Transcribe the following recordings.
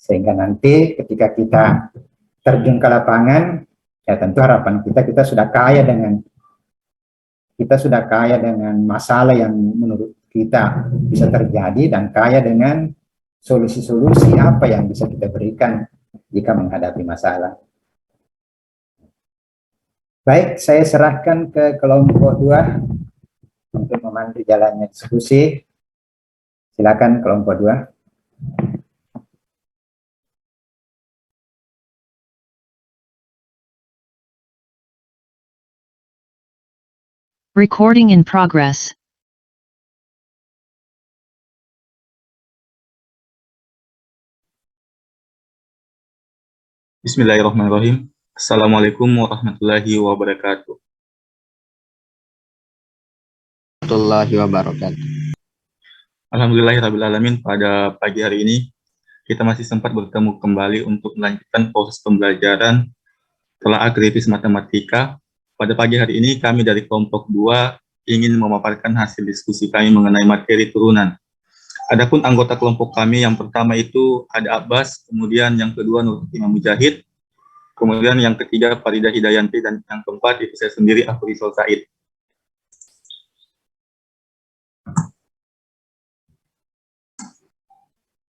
Sehingga nanti ketika kita terjun ke lapangan, ya tentu harapan kita sudah kaya dengan masalah yang menurut kita bisa terjadi dan kaya dengan solusi-solusi apa yang bisa kita berikan jika menghadapi masalah. Baik, saya serahkan ke kelompok 2 untuk memandu jalannya diskusi. Silakan kelompok 2. Recording in progress. Bismillahirrahmanirrahim. Assalamualaikum warahmatullahi wabarakatuh. Alhamdulillahirrahmanirrahim. Pada pagi hari ini kita masih sempat bertemu kembali untuk melanjutkan proses pembelajaran telah kritis matematika. Pada pagi hari ini kami dari kelompok 2 ingin memaparkan hasil diskusi kami mengenai materi turunan. Adapun anggota kelompok kami yang pertama itu ada Abbas, kemudian yang kedua Nur Imam Mujahid, kemudian yang ketiga Farida Hidayanti, dan yang keempat itu saya sendiri Afrizal Said.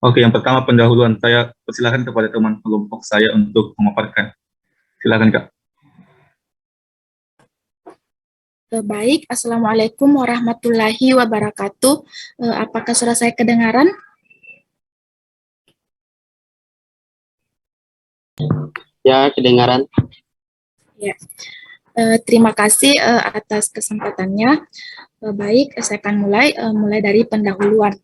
Oke, yang pertama pendahuluan, saya persilakan kepada teman kelompok saya untuk memaparkan. Silakan, Kak. Baik, Assalamualaikum warahmatullahi wabarakatuh. Apakah suara saya kedengaran? Ya, kedengaran. Ya. Terima kasih atas kesempatannya. Baik, saya akan mulai dari pendahuluan.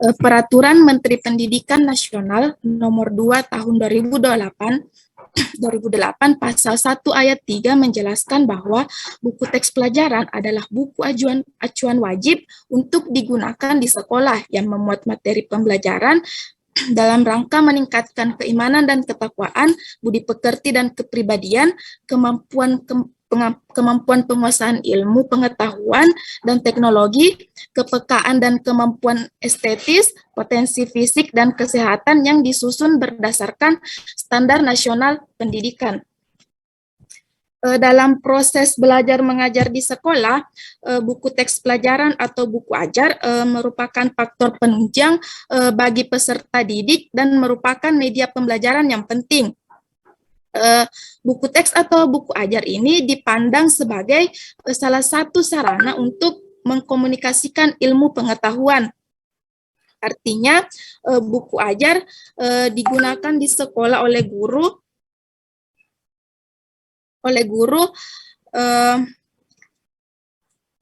Peraturan Menteri Pendidikan Nasional Nomor 2 Tahun 2008 Pasal 1 Ayat 3 menjelaskan bahwa buku teks pelajaran adalah buku acuan wajib untuk digunakan di sekolah yang memuat materi pembelajaran dalam rangka meningkatkan keimanan dan ketakwaan, budi pekerti dan kepribadian, kemampuan penguasaan ilmu, pengetahuan, dan teknologi, kepekaan dan kemampuan estetis, potensi fisik, dan kesehatan yang disusun berdasarkan standar nasional pendidikan. Dalam proses belajar mengajar di sekolah, buku teks pelajaran atau buku ajar merupakan faktor penunjang bagi peserta didik dan merupakan media pembelajaran yang penting. Buku teks atau buku ajar ini dipandang sebagai salah satu sarana untuk mengkomunikasikan ilmu pengetahuan. Artinya, buku ajar digunakan di sekolah oleh guru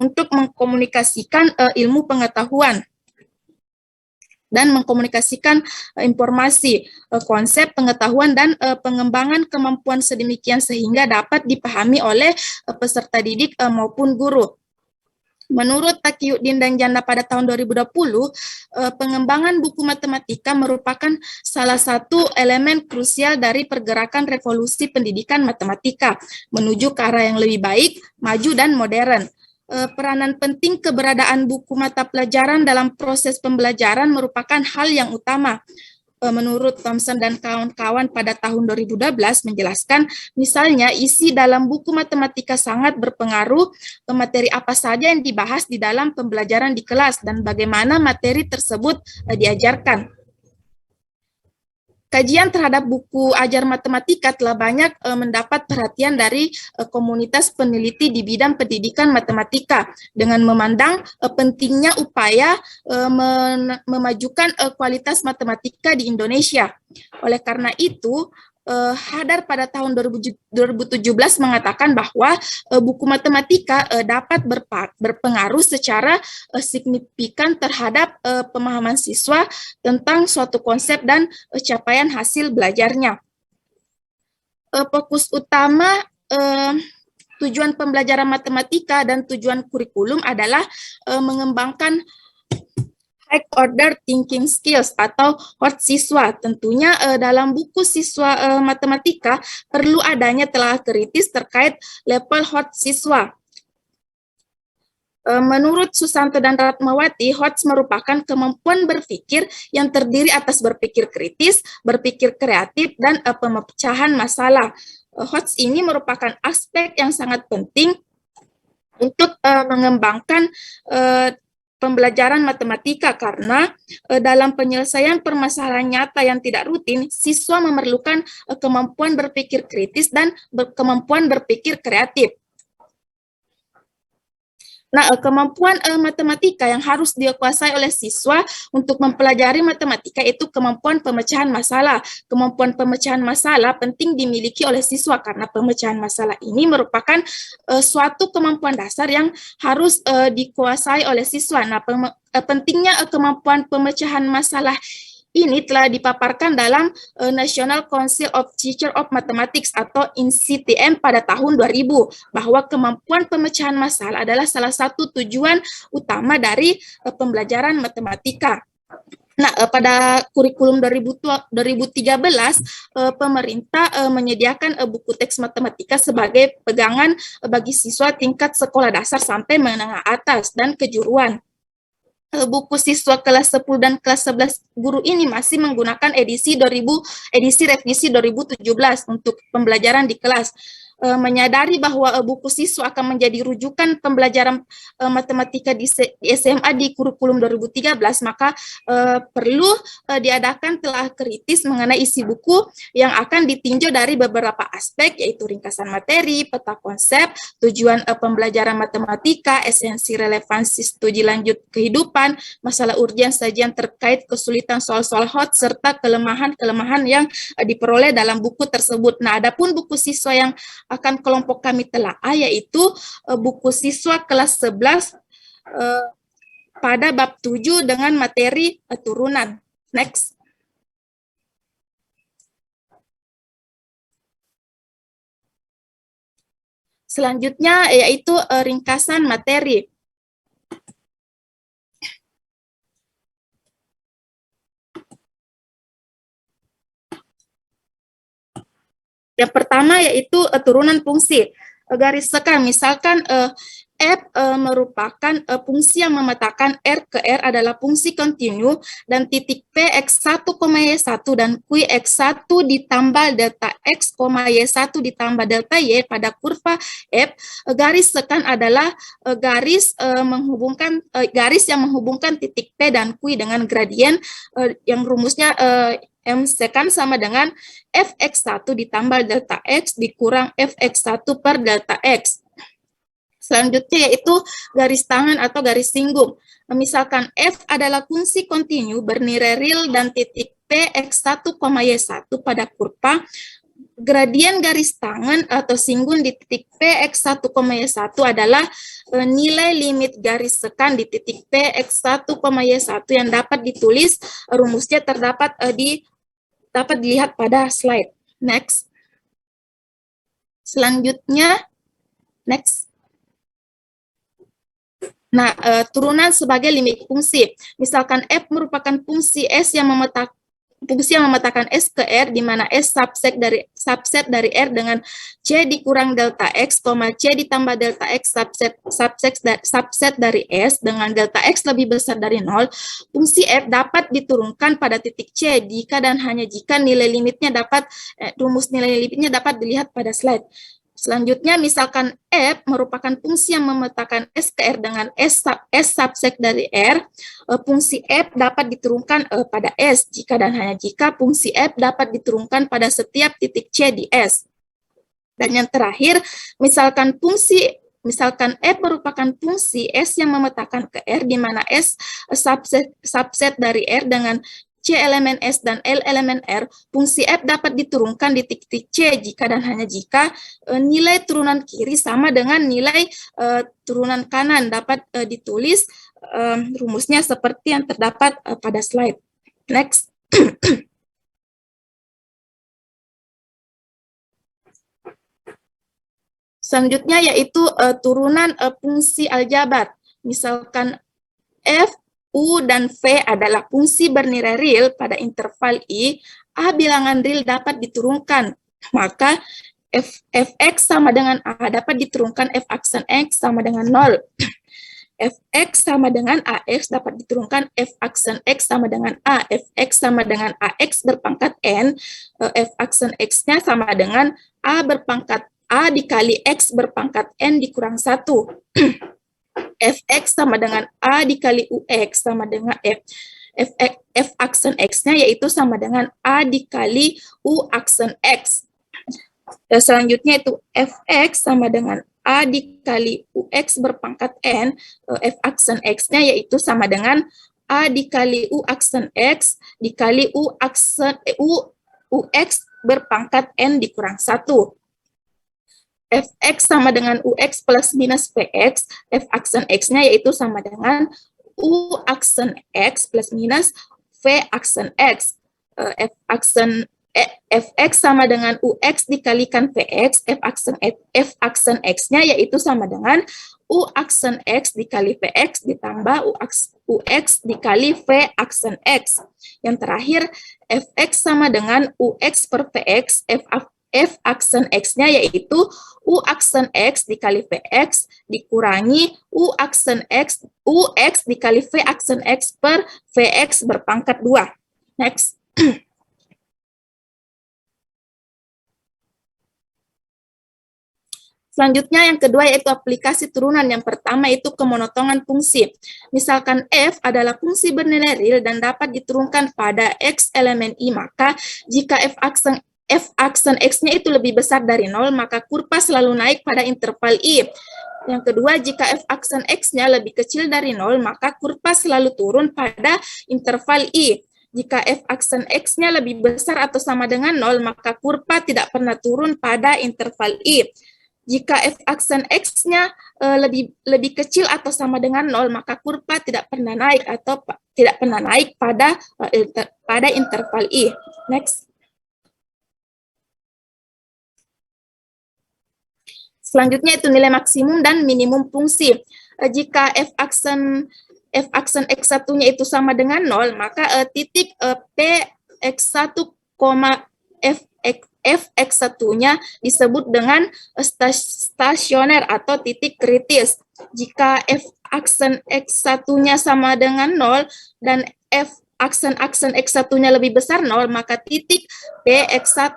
untuk mengkomunikasikan ilmu pengetahuan dan mengkomunikasikan informasi, konsep pengetahuan, dan pengembangan kemampuan sedemikian sehingga dapat dipahami oleh peserta didik maupun guru. Menurut Taqiyuddin dan Janda pada tahun 2020, pengembangan buku matematika merupakan salah satu elemen krusial dari pergerakan revolusi pendidikan matematika menuju ke arah yang lebih baik, maju, dan modern. Peranan penting keberadaan buku mata pelajaran dalam proses pembelajaran merupakan hal yang utama. Menurut Thomson dan kawan-kawan pada tahun 2012 menjelaskan, misalnya isi dalam buku matematika sangat berpengaruh materi apa saja yang dibahas di dalam pembelajaran di kelas dan bagaimana materi tersebut diajarkan. Kajian terhadap buku ajar matematika telah banyak mendapat perhatian dari komunitas peneliti di bidang pendidikan matematika dengan memandang pentingnya upaya memajukan kualitas matematika di Indonesia. Oleh karena itu, Hadar pada tahun 2017 mengatakan bahwa buku matematika dapat berpengaruh secara signifikan terhadap pemahaman siswa tentang suatu konsep dan capaian hasil belajarnya. Fokus utama tujuan pembelajaran matematika dan tujuan kurikulum adalah mengembangkan high order thinking skills atau HOT siswa. Tentunya dalam buku siswa matematika perlu adanya telah kritis terkait level HOT siswa. Menurut Susanto dan Ratmawati, HOTS merupakan kemampuan berpikir yang terdiri atas berpikir kritis, berpikir kreatif, dan pemecahan masalah. HOTS ini merupakan aspek yang sangat penting untuk mengembangkan pembelajaran matematika karena dalam penyelesaian permasalahan nyata yang tidak rutin, siswa memerlukan kemampuan berpikir kritis dan kemampuan berpikir kreatif. Nah, kemampuan matematika yang harus dikuasai oleh siswa untuk mempelajari matematika itu kemampuan pemecahan masalah. Kemampuan pemecahan masalah penting dimiliki oleh siswa karena pemecahan masalah ini merupakan suatu kemampuan dasar yang harus dikuasai oleh siswa. Nah, pentingnya kemampuan pemecahan masalah ini telah dipaparkan dalam National Council of Teachers of Mathematics atau NCTM pada tahun 2000, bahwa kemampuan pemecahan masalah adalah salah satu tujuan utama dari pembelajaran matematika. Nah, pada kurikulum 2013, pemerintah menyediakan buku teks matematika sebagai pegangan bagi siswa tingkat sekolah dasar sampai menengah atas dan kejuruan. Buku siswa kelas 10 dan kelas 11 guru ini masih menggunakan edisi revisi 2017 untuk pembelajaran di kelas. Menyadari bahwa buku siswa akan menjadi rujukan pembelajaran matematika di SMA di kurikulum 2013, maka perlu diadakan telah kritis mengenai isi buku yang akan ditinjau dari beberapa aspek, yaitu ringkasan materi, peta konsep, tujuan pembelajaran matematika, esensi relevansi studi lanjut kehidupan, masalah urgen sajian terkait kesulitan soal-soal hot, serta kelemahan-kelemahan yang diperoleh dalam buku tersebut. Nah, adapun buku siswa yang akan kelompok kami telaah, yaitu buku siswa kelas 11 pada bab 7 dengan materi turunan. Next. Selanjutnya yaitu ringkasan materi. Yang pertama yaitu turunan fungsi. Garis tekan, misalkan F merupakan fungsi yang memetakan R ke R adalah fungsi kontinu dan titik P X1, Y1 dan Q X1 ditambah delta X, Y1 ditambah delta Y pada kurva F. Garis tekan adalah garis yang menghubungkan titik P dan Q dengan gradien yang rumusnya M sekan sama dengan Fx1 ditambah delta X dikurang Fx1 per delta X. Selanjutnya yaitu garis tangan atau garis singgung. Misalkan F adalah fungsi kontinu bernilai real dan titik P X1, Y1 pada kurva. Gradien garis tangan atau singgung di titik P X1, Y1 adalah nilai limit garis tekan di titik P X1, Y1 yang dapat ditulis, rumusnya dapat dilihat pada slide. Next. Selanjutnya, next. Nah, turunan sebagai limit fungsi. Misalkan F merupakan fungsi S yang memetakan S ke R, di mana S subset dari R dengan C dikurang delta X, C ditambah delta X subset dari S dengan delta X lebih besar dari 0. Fungsi F dapat diturunkan pada titik C jika dan hanya jika rumus nilai limitnya dapat dilihat pada slide. Selanjutnya, misalkan F merupakan fungsi yang memetakan S ke R dengan S subset dari R, fungsi F dapat diturunkan pada S jika dan hanya jika fungsi F dapat diturunkan pada setiap titik C di S. Dan yang terakhir, misalkan F merupakan fungsi S yang memetakan ke R, di mana S subset dari R dengan C elemen S dan L elemen R, fungsi F dapat diturunkan di titik C jika dan hanya jika nilai turunan kiri sama dengan nilai turunan kanan. Dapat ditulis rumusnya seperti yang terdapat pada slide. Next. Selanjutnya yaitu turunan fungsi aljabar. Misalkan F, U, dan V adalah fungsi bernilai real pada interval I, A bilangan real dapat diturunkan. Maka Fx sama dengan A dapat diturunkan F aksen X sama dengan 0. Fx sama dengan Ax dapat diturunkan F aksen X sama dengan A. Fx sama dengan Ax berpangkat N. F aksen X-nya sama dengan A berpangkat A dikali X berpangkat N dikurang 1. Fx sama dengan A dikali Ux sama dengan F aksen X-nya yaitu sama dengan A dikali U aksen X. Selanjutnya itu Fx sama dengan A dikali Ux berpangkat N, F aksen X-nya yaitu sama dengan A dikali U aksen X dikali U aksen Ux berpangkat N dikurang 1. Fx sama dengan Ux plus minus Vx, F aksen X-nya yaitu sama dengan U aksen X plus minus V aksen X. Fx sama dengan Ux dikalikan Vx, F aksen X-nya yaitu sama dengan U aksen X dikali Vx ditambah Ux dikali V aksen X. Yang terakhir, Fx sama dengan Ux per Vx, F aksen X-nya yaitu U aksen X dikali Vx dikurangi U aksen X, Ux dikali V aksen X per Vx berpangkat 2. Next. Selanjutnya yang kedua yaitu aplikasi turunan. Yang pertama itu kemonotongan fungsi. Misalkan F adalah fungsi bernilai real dan dapat diturunkan pada X elemen I, maka jika F aksen X-nya itu lebih besar dari 0, maka kurva selalu naik pada interval I. Yang kedua, jika F aksen X-nya lebih kecil dari 0, maka kurva selalu turun pada interval I. Jika F aksen X-nya lebih besar atau sama dengan 0, maka kurva tidak pernah turun pada interval I. Jika F aksen X-nya lebih kecil atau sama dengan 0, maka kurva tidak pernah naik atau tidak pernah naik pada interval I. Next. Selanjutnya itu nilai maksimum dan minimum fungsi. Jika F aksen X1-nya itu sama dengan 0, maka titik Px1, Fx1-nya disebut dengan stasioner atau titik kritis. Jika F aksen X1-nya sama dengan 0 dan F aksen X1-nya lebih besar 0, maka titik Px1,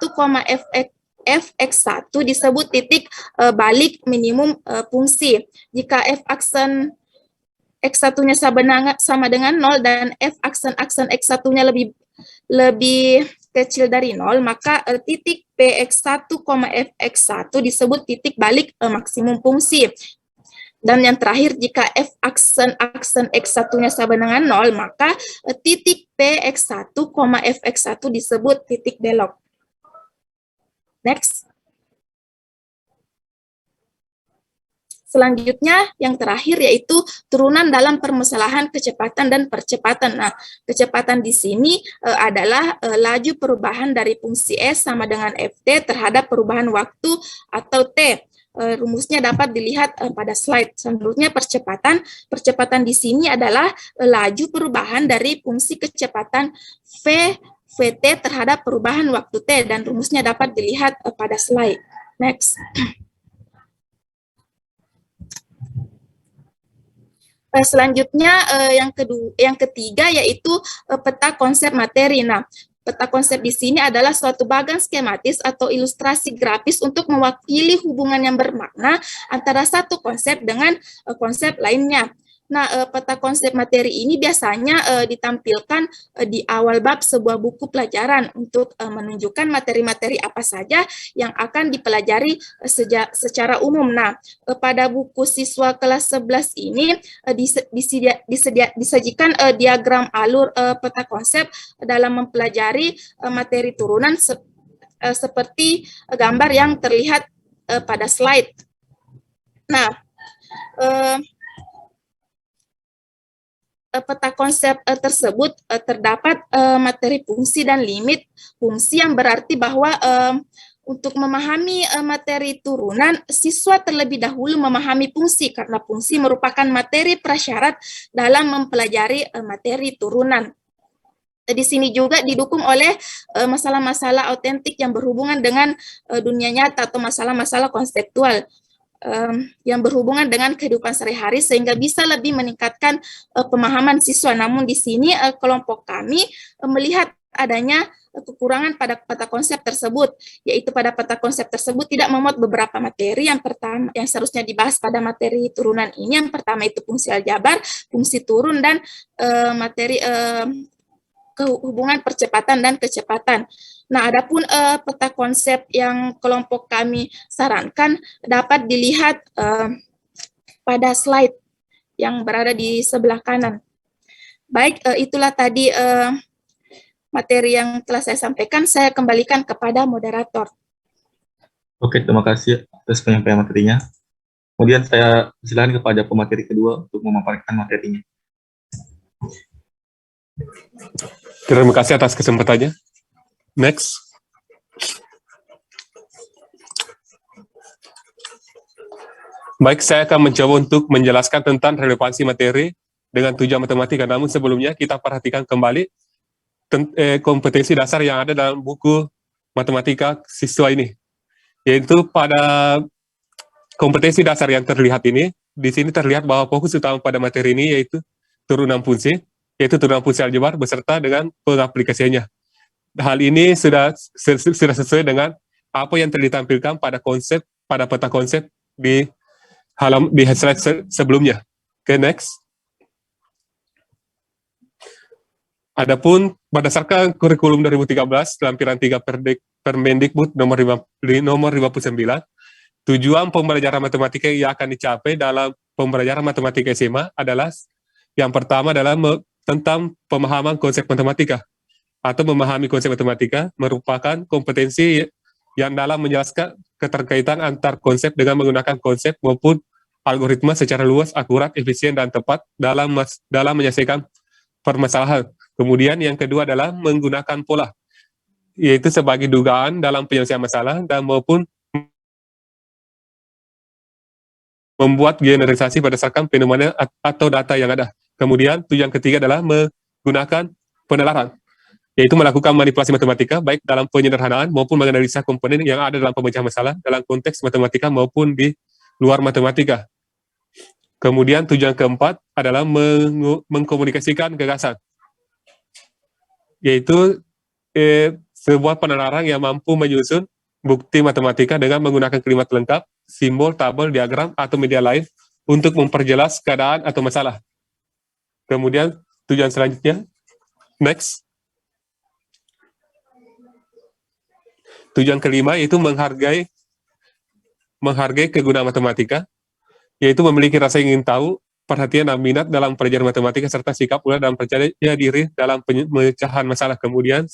Fx1 disebut titik balik minimum fungsi. Jika F aksen X1-nya sama dengan 0 dan F aksen X1-nya lebih kecil dari 0, maka titik Px1, Fx1 disebut titik balik maksimum fungsi. Dan yang terakhir, jika F aksen X1-nya sama dengan 0, maka titik Px1, Fx1 disebut titik belok. Next. Selanjutnya, yang terakhir yaitu turunan dalam permasalahan kecepatan dan percepatan. Nah, kecepatan di sini adalah laju perubahan dari fungsi S sama dengan Ft terhadap perubahan waktu atau T. Rumusnya dapat dilihat pada slide. Selanjutnya, percepatan. Percepatan di sini adalah laju perubahan dari fungsi kecepatan Vt terhadap perubahan waktu T, dan rumusnya dapat dilihat pada slide. Next. Selanjutnya yang ketiga yaitu peta konsep materi. Nah, peta konsep di sini adalah suatu bagan skematis atau ilustrasi grafis untuk mewakili hubungan yang bermakna antara satu konsep dengan konsep lainnya. Nah, peta konsep materi ini biasanya ditampilkan di awal bab sebuah buku pelajaran untuk menunjukkan materi-materi apa saja yang akan dipelajari secara umum. Nah, pada buku siswa kelas 11 ini disajikan diagram alur peta konsep dalam mempelajari materi turunan seperti gambar yang terlihat pada slide. Nah, peta konsep tersebut terdapat materi fungsi dan limit fungsi, yang berarti bahwa untuk memahami materi turunan, siswa terlebih dahulu memahami fungsi, karena fungsi merupakan materi prasyarat dalam mempelajari materi turunan. Di sini juga didukung oleh masalah-masalah autentik yang berhubungan dengan dunia nyata atau masalah-masalah konseptual. yang berhubungan dengan kehidupan sehari-hari sehingga bisa lebih meningkatkan pemahaman siswa. Namun di sini kelompok kami melihat adanya kekurangan pada peta konsep tersebut, yaitu pada peta konsep tersebut tidak memuat beberapa materi. Yang pertama yang seharusnya dibahas pada materi turunan ini, yang pertama itu fungsi aljabar, fungsi turun, dan materi hubungan percepatan dan kecepatan. Nah, adapun peta konsep yang kelompok kami sarankan dapat dilihat pada slide yang berada di sebelah kanan. Baik, itulah tadi materi yang telah saya sampaikan. Saya kembalikan kepada moderator. Oke, terima kasih atas penyampaian materinya. Kemudian saya silakan kepada pemateri kedua untuk memaparkan materinya. Terima kasih atas kesempatannya. Next. Baik, saya akan mencoba untuk menjelaskan tentang relevansi materi dengan tujuan matematika. Namun sebelumnya kita perhatikan kembali kompetensi dasar yang ada dalam buku matematika siswa ini. Yaitu pada kompetensi dasar yang terlihat ini, di sini terlihat bahwa fokus utama pada materi ini yaitu turunan fungsi aljabar beserta dengan pengaplikasiannya. Hal ini sudah sesuai dengan apa yang ditampilkan pada peta konsep di slide sebelumnya. Oke, next. Adapun berdasarkan kurikulum 2013 lampiran 3 Permendikbud nomor 59, tujuan pembelajaran matematika yang akan dicapai dalam pembelajaran matematika SMA adalah yang pertama adalah tentang pemahaman konsep matematika, atau memahami konsep matematika merupakan kompetensi yang dalam menjelaskan keterkaitan antar konsep dengan menggunakan konsep maupun algoritma secara luas, akurat, efisien, dan tepat dalam menyelesaikan permasalahan. Kemudian yang kedua adalah menggunakan pola, yaitu sebagai dugaan dalam penyelesaian masalah dan maupun membuat generalisasi berdasarkan fenomena atau data yang ada. Kemudian tujuan ketiga adalah menggunakan penalaran, yaitu melakukan manipulasi matematika baik dalam penyederhanaan maupun menganalisa komponen yang ada dalam pemecahan masalah dalam konteks matematika maupun di luar matematika. Kemudian tujuan keempat adalah mengkomunikasikan gagasan, yaitu sebuah penalaran yang mampu menyusun bukti matematika dengan menggunakan kalimat lengkap, simbol, tabel, diagram, atau media lain untuk memperjelas keadaan atau masalah. Kemudian tujuan selanjutnya, next. Tujuan kelima yaitu menghargai kegunaan matematika, yaitu memiliki rasa ingin tahu, perhatian dan minat dalam pelajaran matematika, serta sikap pula dalam percaya diri dalam pemecahan masalah. Kemudian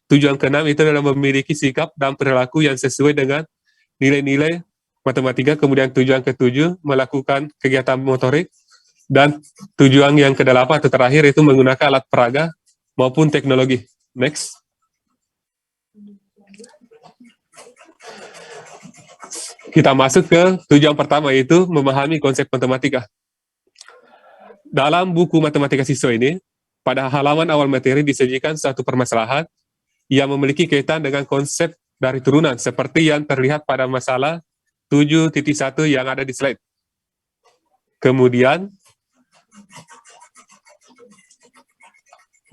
tujuan keenam itu adalah memiliki sikap dan perilaku yang sesuai dengan nilai-nilai matematika. Kemudian tujuan ketujuh melakukan kegiatan motorik, dan tujuan yang kedelapan atau terakhir itu menggunakan alat peraga maupun teknologi. Next. Kita masuk ke tujuan pertama, yaitu memahami konsep matematika. Dalam buku matematika siswa ini, pada halaman awal materi disajikan satu permasalahan yang memiliki kaitan dengan konsep dari turunan, seperti yang terlihat pada masalah 7.1 yang ada di slide. Kemudian,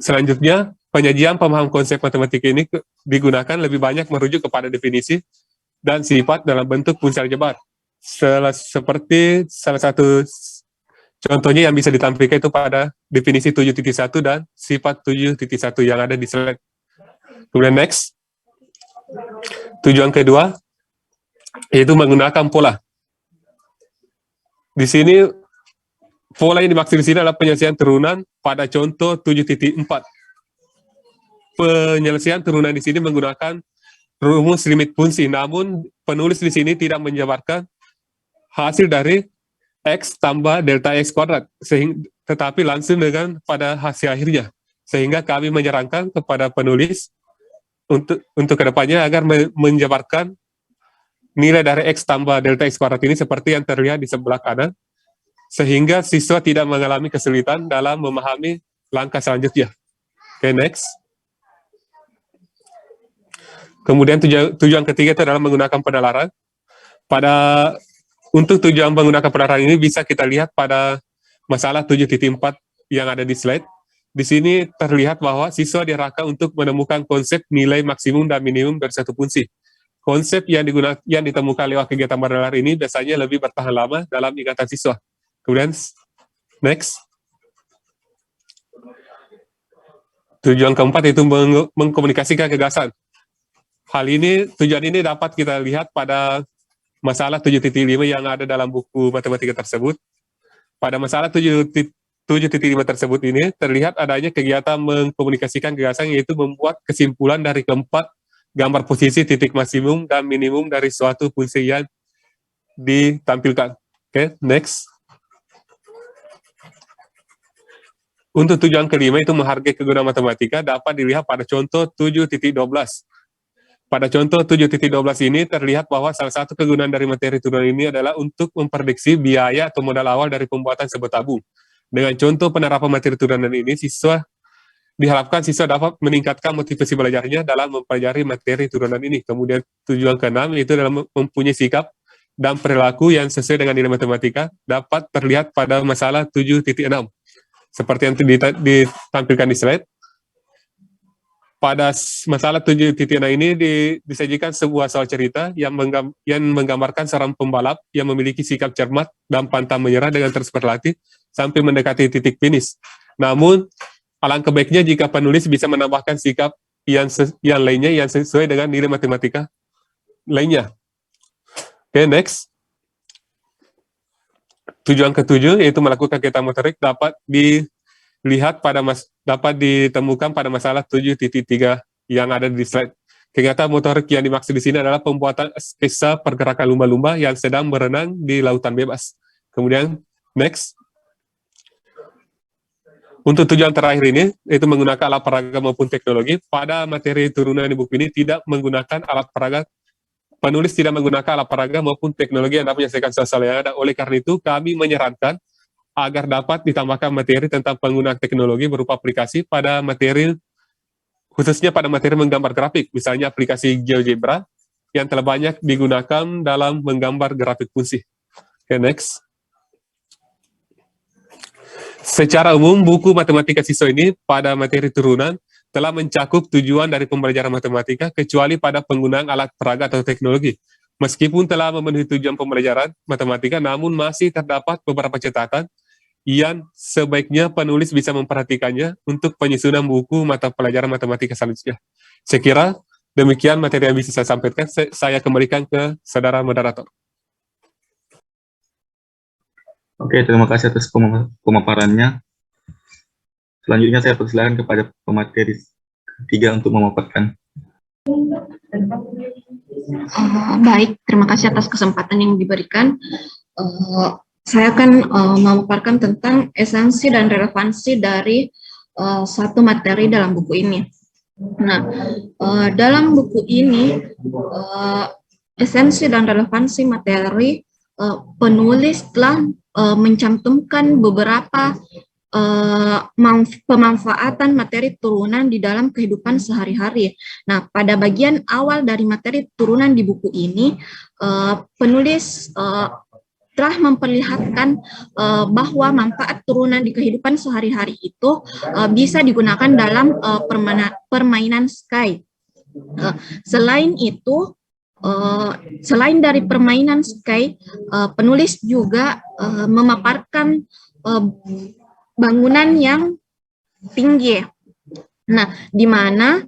selanjutnya, penyajian pemahaman konsep matematika ini digunakan lebih banyak merujuk kepada definisi dan sifat dalam bentuk fungsi aljabar. Seperti salah satu contohnya yang bisa ditampilkan itu pada definisi 7.1 dan sifat 7.1 yang ada di slide. Kemudian next. Tujuan kedua yaitu menggunakan pola. Di sini pola yang dimaksud di sini adalah penyelesaian turunan pada contoh 7.4. Penyelesaian turunan di sini menggunakan rumus limit fungsi, namun penulis di sini tidak menjabarkan hasil dari X tambah delta X kuadrat, tetapi langsung dengan pada hasil akhirnya. Sehingga kami menyarankan kepada penulis untuk kedepannya agar menjabarkan nilai dari X tambah delta X kuadrat ini seperti yang terlihat di sebelah kanan, sehingga siswa tidak mengalami kesulitan dalam memahami langkah selanjutnya. Oke, next. Kemudian tujuan ketiga itu adalah menggunakan penalaran. Pada Untuk tujuan menggunakan penerangan ini bisa kita lihat pada masalah 7.4 yang ada di slide. Di sini terlihat bahwa siswa diarahkan untuk menemukan konsep nilai maksimum dan minimum dari satu fungsi. Konsep yang ditemukan lewat kegiatan bernalar ini biasanya lebih bertahan lama dalam ingatan siswa. Kemudian, next. Tujuan keempat itu mengkomunikasikan gagasan. Tujuan ini dapat kita lihat pada masalah 7.5 yang ada dalam buku matematika tersebut. Pada masalah 7.5 tersebut ini terlihat adanya kegiatan mengkomunikasikan gagasan, yaitu membuat kesimpulan dari keempat gambar posisi titik maksimum dan minimum dari suatu fungsi yang ditampilkan. Oke, next. Untuk tujuan kelima itu menghargai kegunaan matematika dapat dilihat pada contoh 7.12. Pada contoh 7.12 ini terlihat bahwa salah satu kegunaan dari materi turunan ini adalah untuk memprediksi biaya atau modal awal dari pembuatan sebuah tabung. Dengan contoh penerapan materi turunan ini, diharapkan siswa dapat meningkatkan motivasi belajarnya dalam mempelajari materi turunan ini. Kemudian tujuan keenam itu dalam mempunyai sikap dan perilaku yang sesuai dengan nilai matematika dapat terlihat pada masalah 7.6. Seperti yang ditampilkan di slide. Pada masalah 7.6 ini disajikan sebuah soal cerita yang menggambarkan seorang pembalap yang memiliki sikap cermat dan pantang menyerah dengan terus berlatih sampai mendekati titik finish. Namun, alangkah baiknya jika penulis bisa menambahkan sikap yang lainnya yang sesuai dengan nilai matematika lainnya. Oke, next. Tujuan ketujuh yaitu melakukan kegiatan motorik dapat ditemukan pada masalah 7.3 yang ada di slide. Kegiatan motorik yang dimaksud di sini adalah pembuatan sketsa pergerakan lumba-lumba yang sedang berenang di lautan bebas. Kemudian, next. Untuk tujuan terakhir ini, yaitu menggunakan alat peraga maupun teknologi, pada materi turunan di buku ini tidak menggunakan alat peraga. Penulis tidak menggunakan alat peraga maupun teknologi yang dapat menyelesaikan soal yang ada. Oleh karena itu, kami menyarankan agar dapat ditambahkan materi tentang penggunaan teknologi berupa aplikasi pada materi, khususnya pada materi menggambar grafik, misalnya aplikasi GeoGebra yang telah banyak digunakan dalam menggambar grafik fungsi. Oke, next. Secara umum, buku matematika siswa ini pada materi turunan telah mencakup tujuan dari pembelajaran matematika kecuali pada penggunaan alat peraga atau teknologi. Meskipun telah memenuhi tujuan pembelajaran matematika, namun masih terdapat beberapa catatan yang sebaiknya penulis bisa memperhatikannya untuk penyusunan buku mata pelajaran matematika selanjutnya. Saya kira demikian materi yang bisa saya sampaikan. Saya kembalikan ke saudara moderator. Oke, terima kasih atas pemaparannya. Selanjutnya saya persilakan kepada pemateri ketiga untuk memaparkan. Baik, terima kasih atas kesempatan yang diberikan. Saya akan memaparkan tentang esensi dan relevansi dari satu materi dalam buku ini. Nah, dalam buku ini, esensi dan relevansi materi, penulis telah mencantumkan beberapa pemanfaatan materi turunan di dalam kehidupan sehari-hari. Nah, pada bagian awal dari materi turunan di buku ini, penulis telah memperlihatkan bahwa manfaat turunan di kehidupan sehari-hari itu bisa digunakan dalam permainan Sky. Selain itu, selain dari permainan Sky, penulis juga memaparkan bangunan yang tinggi. Nah, di mana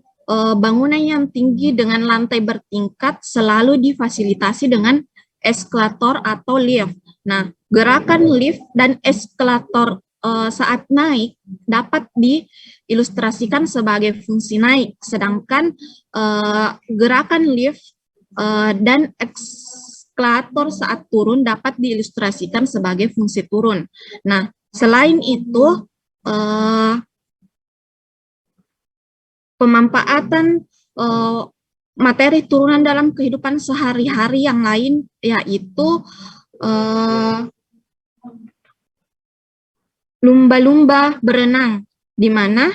bangunan yang tinggi dengan lantai bertingkat selalu difasilitasi dengan eskalator atau lift. Nah, gerakan lift dan eskalator saat naik dapat diilustrasikan sebagai fungsi naik, sedangkan gerakan lift dan eskalator saat turun dapat diilustrasikan sebagai fungsi turun. Nah, selain itu, pemanfaatan materi turunan dalam kehidupan sehari-hari yang lain yaitu lumba-lumba berenang, di mana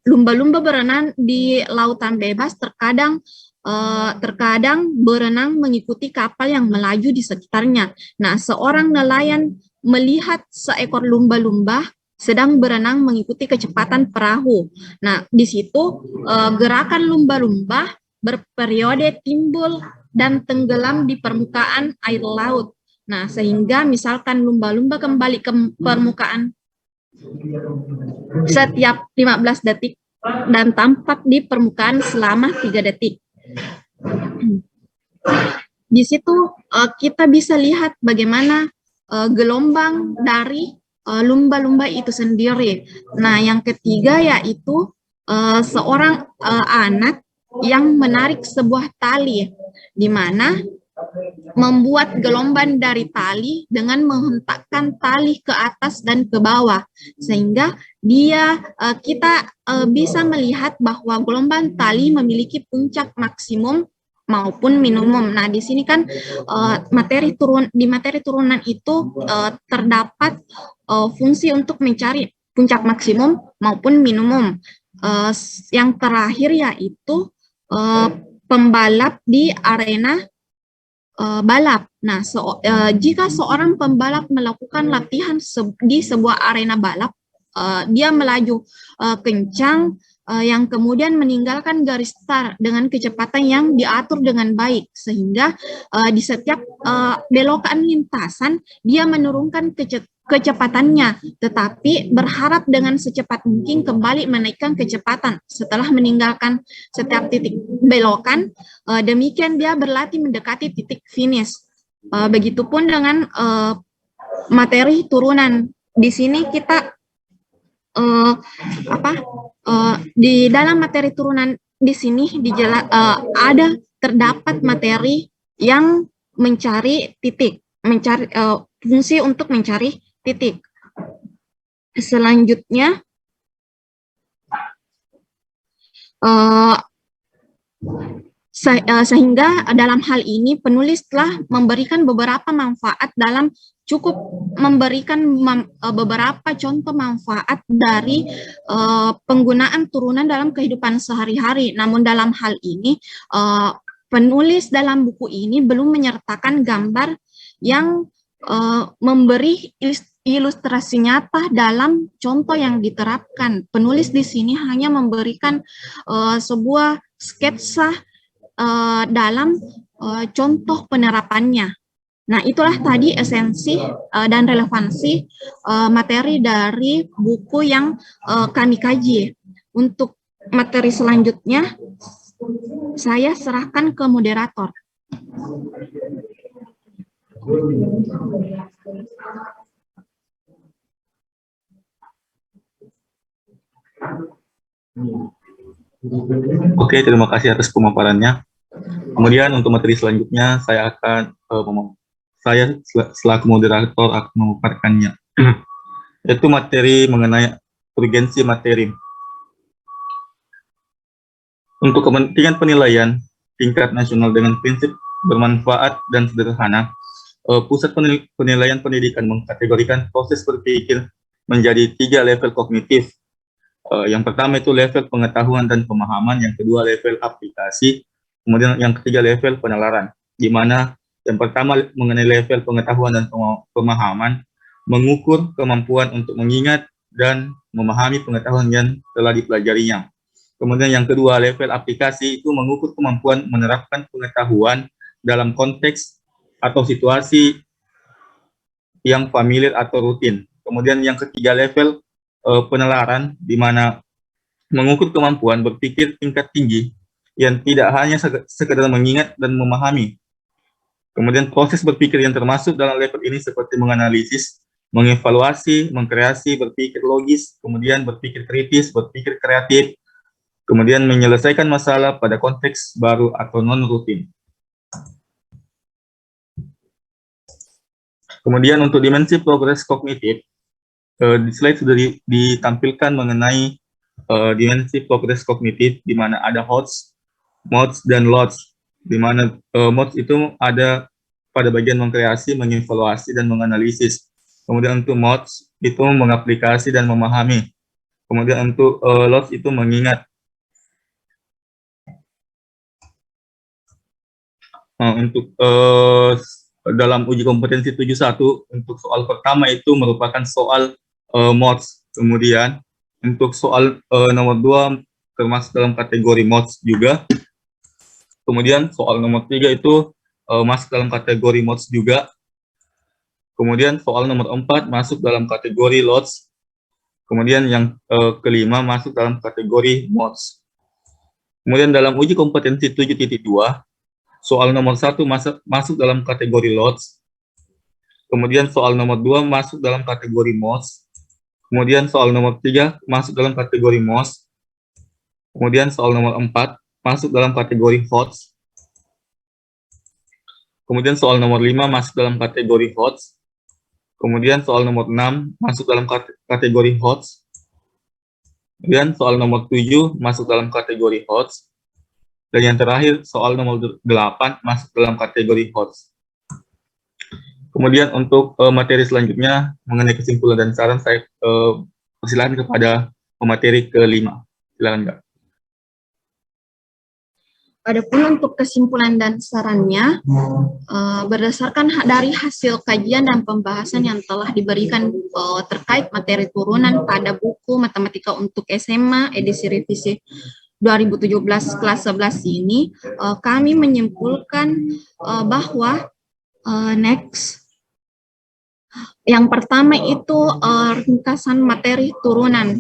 lumba-lumba berenang di lautan bebas terkadang terkadang berenang mengikuti kapal yang melaju di sekitarnya. Nah, seorang nelayan melihat seekor lumba-lumba sedang berenang mengikuti kecepatan perahu. Nah, di situ gerakan lumba-lumba berperiode timbul dan tenggelam di permukaan air laut. Nah, sehingga misalkan lumba-lumba kembali ke permukaan setiap 15 detik dan tampak di permukaan selama 3 detik. Di situ kita bisa lihat bagaimana gelombang dari lumba-lumba itu sendiri. Nah, yang ketiga yaitu seorang anak yang menarik sebuah tali, di mana membuat gelombang dari tali dengan menghentakkan tali ke atas dan ke bawah, sehingga kita bisa melihat bahwa gelombang tali memiliki puncak maksimum maupun minimum. Nah, di sini kan materi turunan itu terdapat fungsi untuk mencari puncak maksimum maupun minimum. Yang terakhir yaitu pembalap di arena balap. Nah, jika seorang pembalap melakukan latihan di sebuah arena balap, dia melaju kencang, yang kemudian meninggalkan garis start dengan kecepatan yang diatur dengan baik, sehingga di setiap belokan lintasan dia menurunkan kecepatannya, tetapi berharap dengan secepat mungkin kembali menaikkan kecepatan setelah meninggalkan setiap titik belokan. Demikian dia berlatih mendekati titik finish. Begitupun dengan materi turunan. Di sini kita di dalam materi turunan di sini ada terdapat materi yang mencari titik, fungsi untuk mencari titik. Selanjutnya sehingga dalam hal ini penulis telah memberikan beberapa manfaat memberikan beberapa contoh manfaat dari penggunaan turunan dalam kehidupan sehari-hari. Namun dalam hal ini penulis dalam buku ini belum menyertakan gambar yang memberi ilustrasi nyata dalam contoh yang diterapkan. Penulis di sini hanya memberikan sebuah sketsa dalam contoh penerapannya. Nah, itulah tadi esensi dan relevansi materi dari buku yang kami kaji. Untuk materi selanjutnya, saya serahkan ke moderator. Oke, terima kasih atas pemaparannya. Kemudian untuk materi selanjutnya, saya selaku moderator akan memaparkannya, yaitu materi mengenai urgensi materi. Untuk kepentingan penilaian tingkat nasional dengan prinsip bermanfaat dan sederhana, Pusat Penilaian Pendidikan mengkategorikan proses berpikir menjadi 3 level kognitif. Yang pertama itu level pengetahuan dan pemahaman, yang kedua level aplikasi, kemudian yang ketiga level penalaran, di mana yang pertama mengenai level pengetahuan dan pemahaman, mengukur kemampuan untuk mengingat dan memahami pengetahuan yang telah dipelajarinya. Kemudian yang kedua level aplikasi itu mengukur kemampuan menerapkan pengetahuan dalam konteks atau situasi yang familiar atau rutin. Kemudian yang ketiga level penalaran, di mana mengukur kemampuan berpikir tingkat tinggi yang tidak hanya sekedar mengingat dan memahami. Kemudian proses berpikir yang termasuk dalam level ini seperti menganalisis, mengevaluasi, mengkreasi, berpikir logis, kemudian berpikir kritis, berpikir kreatif, kemudian menyelesaikan masalah pada konteks baru atau non-rutin. Kemudian untuk dimensi progres kognitif, di slide sudah ditampilkan mengenai dimensi progres kognitif, di mana ada HOTS, MODS, dan LOTS, di mana MODS itu ada pada bagian mengkreasi, mengevaluasi, dan menganalisis. Kemudian untuk MODS itu mengaplikasi dan memahami. Kemudian untuk LOTS itu mengingat. Untuk dalam uji kompetensi 71, untuk soal pertama itu merupakan soal mods. Kemudian untuk soal nomor 2 termasuk dalam kategori mods juga. Kemudian soal nomor 3 itu masuk dalam kategori mods juga. Kemudian soal nomor 4 masuk dalam kategori loads. Kemudian yang kelima masuk dalam kategori mods. Kemudian dalam uji kompetensi 7.2, soal nomor 1 masuk dalam kategori loads. Kemudian soal nomor 2 masuk dalam kategori mods. Kemudian soal nomor 3 masuk dalam kategori mods. Kemudian soal nomor 4 masuk dalam kategori HOTS. Kemudian soal nomor 5 masuk dalam kategori HOTS. Kemudian soal nomor 6 masuk dalam kategori HOTS. Kemudian soal nomor 7 masuk dalam kategori HOTS. Dan yang terakhir soal nomor 8 masuk dalam kategori HOTS. Kemudian untuk materi selanjutnya mengenai kesimpulan dan saran, saya persilahkan kepada pemateri kelima. Silakan, Kak. Adapun untuk kesimpulan dan sarannya, berdasarkan dari hasil kajian dan pembahasan yang telah diberikan terkait materi turunan pada buku Matematika untuk SMA edisi revisi 2017 kelas 11 ini, kami menyimpulkan bahwa yang pertama itu ringkasan materi turunan.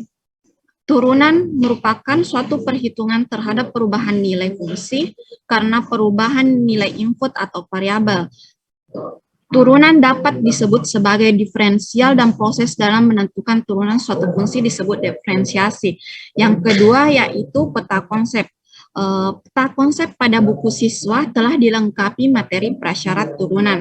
Turunan merupakan suatu perhitungan terhadap perubahan nilai fungsi karena perubahan nilai input atau variabel. Turunan dapat disebut sebagai diferensial dan proses dalam menentukan turunan suatu fungsi disebut diferensiasi. Yang kedua yaitu peta konsep. Peta konsep pada buku siswa telah dilengkapi materi prasyarat turunan.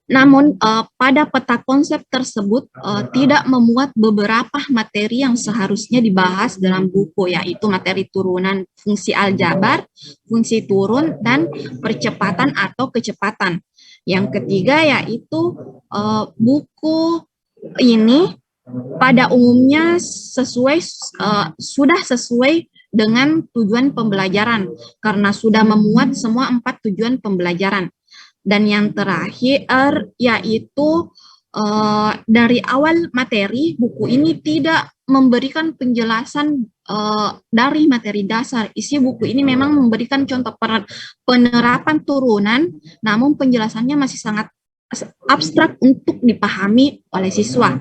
Namun pada peta konsep tersebut tidak memuat beberapa materi yang seharusnya dibahas dalam buku, yaitu materi turunan fungsi aljabar, fungsi turun, dan percepatan atau kecepatan. Yang ketiga yaitu buku ini pada umumnya sudah sesuai dengan tujuan pembelajaran karena sudah memuat semua 4 tujuan pembelajaran. Dan yang terakhir yaitu dari awal materi, buku ini tidak memberikan penjelasan dari materi dasar. Isi buku ini memang memberikan contoh penerapan turunan, namun penjelasannya masih sangat abstrak untuk dipahami oleh siswa.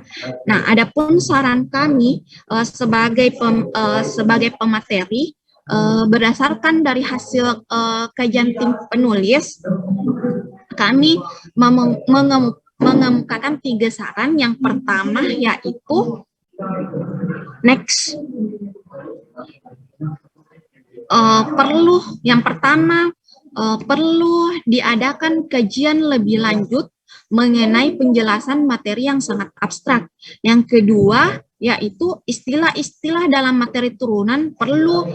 Nah, adapun saran kami sebagai pemateri, berdasarkan dari hasil kajian tim penulis, kami mengemukakan 3 saran. Yang pertama yaitu perlu diadakan kajian lebih lanjut mengenai penjelasan materi yang sangat abstrak. Yang kedua yaitu istilah-istilah dalam materi turunan perlu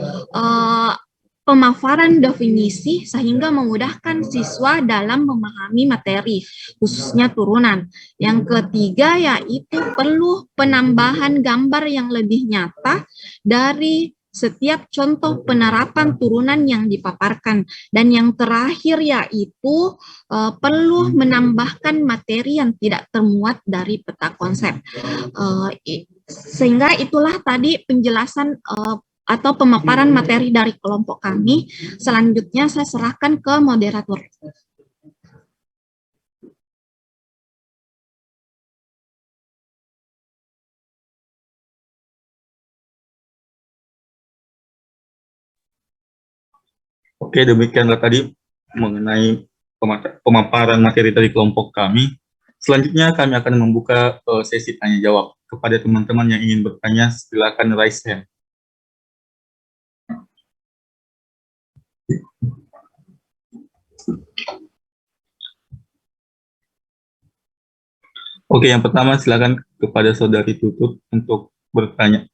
pemaparan definisi sehingga memudahkan siswa dalam memahami materi, khususnya turunan. Yang ketiga yaitu perlu penambahan gambar yang lebih nyata dari setiap contoh penerapan turunan yang dipaparkan. Dan yang terakhir yaitu perlu menambahkan materi yang tidak termuat dari peta konsep. Sehingga itulah tadi penjelasan atau pemaparan materi dari kelompok kami. Selanjutnya saya serahkan ke moderator. Oke, demikianlah tadi mengenai pemaparan materi dari kelompok kami. Selanjutnya kami akan membuka sesi tanya jawab. Kepada teman-teman yang ingin bertanya, silakan raise hand. Oke, yang pertama silakan kepada Saudari Tutut untuk bertanya.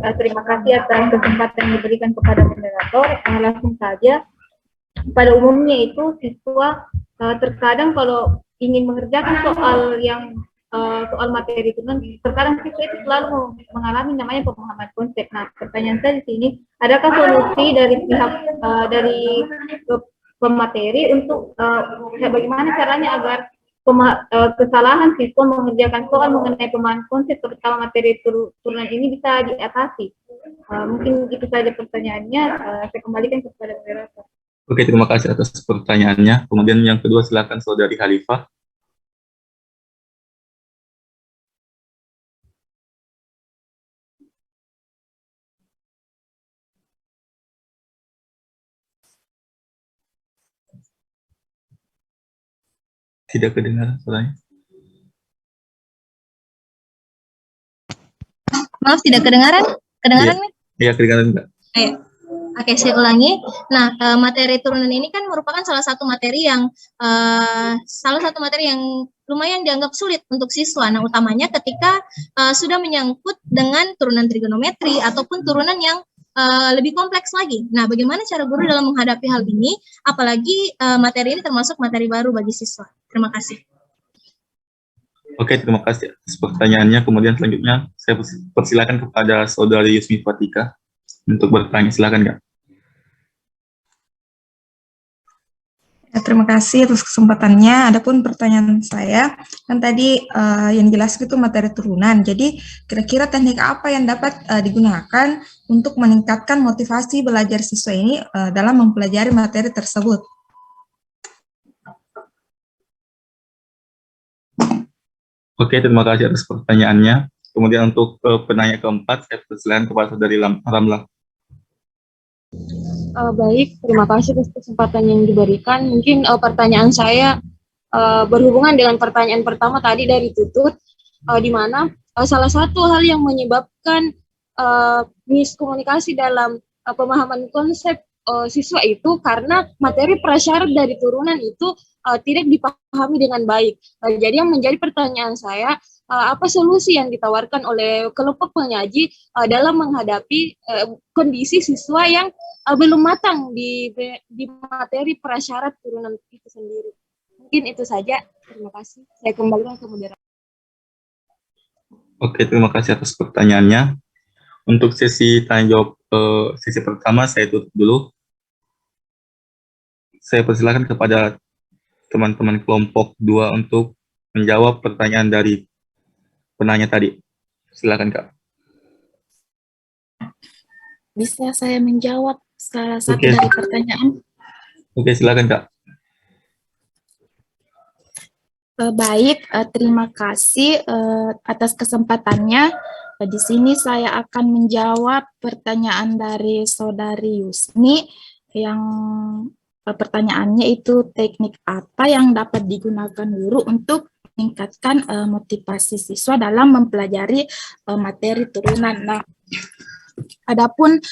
Terima kasih atas kesempatan yang diberikan kepada moderator. Langsung saja, pada umumnya itu siswa terkadang kalau ingin mengerjakan soal yang soal materi turunan, terkadang siswa itu selalu mengalami namanya pemahaman konsep. Nah, pertanyaan saya di sini, adakah solusi dari pihak dari pemateri untuk bagaimana caranya agar kesalahan siswa mengerjakan soal mengenai pemahaman konsep terutama materi turunan ini bisa diatasi? Mungkin itu saja pertanyaannya. Saya kembalikan kepada moderator. Oke, terima kasih atas pertanyaannya. Kemudian yang kedua silakan Saudari Khalifah. Tidak kedengaran suaranya. Maaf, tidak kedengaran? Kedengaran nih? Iya, kedengaran enggak? Ayo. Oke, saya ulangi. Nah, materi turunan ini kan merupakan salah satu materi yang lumayan dianggap sulit untuk siswa. Nah, utamanya ketika sudah menyangkut dengan turunan trigonometri ataupun turunan yang lebih kompleks lagi. Nah, bagaimana cara guru dalam menghadapi hal ini? Apalagi materi ini termasuk materi baru bagi siswa. Terima kasih. Oke, terima kasih atas pertanyaannya. Kemudian selanjutnya saya persilakan kepada Saudari Yusmi Fatika untuk bertanya. Silakan, Kak. Ya, terima kasih atas kesempatannya. Adapun pertanyaan saya, kan tadi yang jelas itu materi turunan. Jadi kira-kira teknik apa yang dapat digunakan untuk meningkatkan motivasi belajar siswa ini dalam mempelajari materi tersebut? Oke, terima kasih atas pertanyaannya. Kemudian untuk penanya keempat, saya persilakan kepada Saudari Ramlah. Baik, terima kasih atas kesempatan yang diberikan. Mungkin pertanyaan saya berhubungan dengan pertanyaan pertama tadi dari Tutut, di mana salah satu hal yang menyebabkan miskomunikasi dalam pemahaman konsep siswa itu karena materi prasyarat dari turunan itu tidak dipahami dengan baik. Jadi yang menjadi pertanyaan saya, apa solusi yang ditawarkan oleh kelompok penyaji dalam menghadapi kondisi siswa yang belum matang di materi prasyarat turunan itu sendiri? Mungkin itu saja. Terima kasih. Saya kembalikan ke moderator. Oke, terima kasih atas pertanyaannya. Untuk sesi tanya jawab sesi pertama saya tutup dulu. Saya persilakan kepada teman-teman kelompok 2 untuk menjawab pertanyaan dari penanya tadi. Silakan, Kak. Bisa saya menjawab salah satu Oke. dari pertanyaan? Oke, silakan, Kak. Baik, terima kasih atas kesempatannya. Di sini saya akan menjawab pertanyaan dari Saudari Yusni yang pertanyaannya itu teknik apa yang dapat digunakan guru untuk meningkatkan motivasi siswa dalam mempelajari materi turunan. Nah, adapun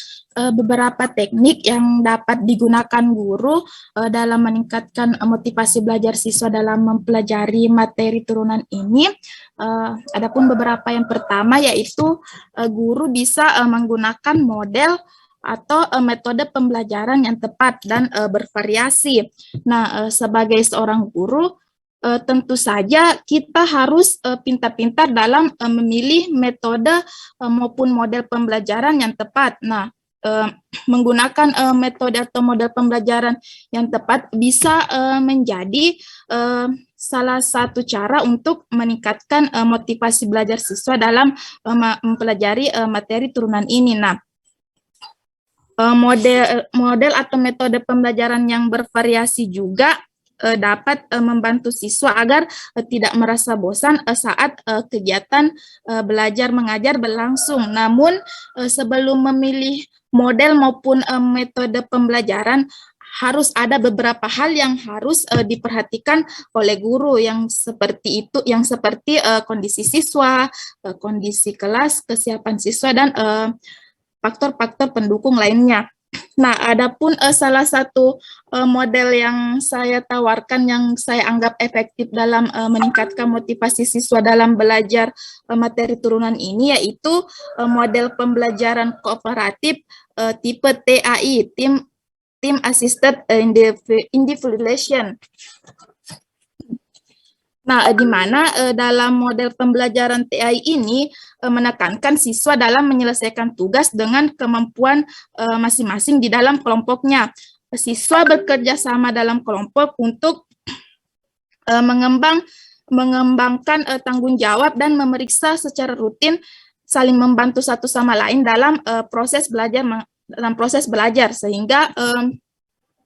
beberapa teknik yang dapat digunakan guru dalam meningkatkan motivasi belajar siswa dalam mempelajari materi turunan ini, adapun beberapa yang pertama yaitu guru bisa menggunakan model atau metode pembelajaran yang tepat dan bervariasi. Nah, sebagai seorang guru, tentu saja kita harus pintar-pintar dalam memilih metode maupun model pembelajaran yang tepat. Nah, menggunakan metode atau model pembelajaran yang tepat bisa menjadi salah satu cara untuk meningkatkan motivasi belajar siswa dalam mempelajari materi turunan ini. Nah, model atau metode pembelajaran yang bervariasi juga dapat membantu siswa agar tidak merasa bosan saat kegiatan belajar mengajar berlangsung. Namun sebelum memilih model maupun metode pembelajaran, harus ada beberapa hal yang harus diperhatikan oleh guru yang seperti itu, yang seperti kondisi siswa, kondisi kelas, kesiapan siswa, dan faktor-faktor pendukung lainnya. Nah, adapun salah satu model yang saya tawarkan yang saya anggap efektif dalam meningkatkan motivasi siswa dalam belajar materi turunan ini yaitu model pembelajaran kooperatif tipe TAI, Team Assisted Individualization. Nah, di mana dalam model pembelajaran TAI ini menekankan siswa dalam menyelesaikan tugas dengan kemampuan masing-masing di dalam kelompoknya. Siswa bekerja sama dalam kelompok untuk mengembangkan tanggung jawab dan memeriksa secara rutin, saling membantu satu sama lain dalam proses belajar sehingga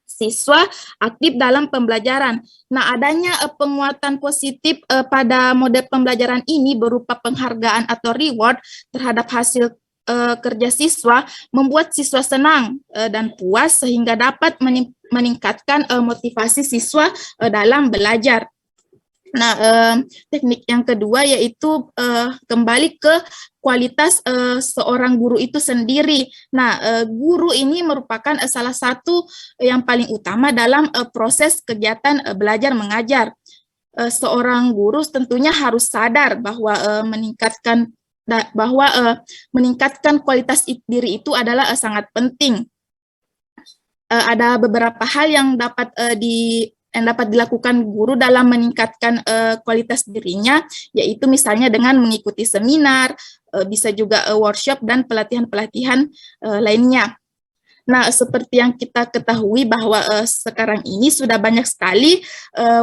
siswa aktif dalam pembelajaran. Nah, adanya penguatan positif pada model pembelajaran ini berupa penghargaan atau reward terhadap hasil kerja siswa membuat siswa senang dan puas sehingga dapat meningkatkan motivasi siswa dalam belajar. Nah, teknik yang kedua yaitu kembali ke kualitas seorang guru itu sendiri. Nah, guru ini merupakan salah satu yang paling utama dalam proses kegiatan belajar mengajar. Seorang guru tentunya harus sadar bahwa meningkatkan kualitas diri itu adalah sangat penting. Ada beberapa hal yang dapat dilakukan guru dalam meningkatkan kualitas dirinya, yaitu misalnya dengan mengikuti seminar, bisa juga workshop dan pelatihan-pelatihan lainnya. Nah, seperti yang kita ketahui bahwa sekarang ini sudah banyak sekali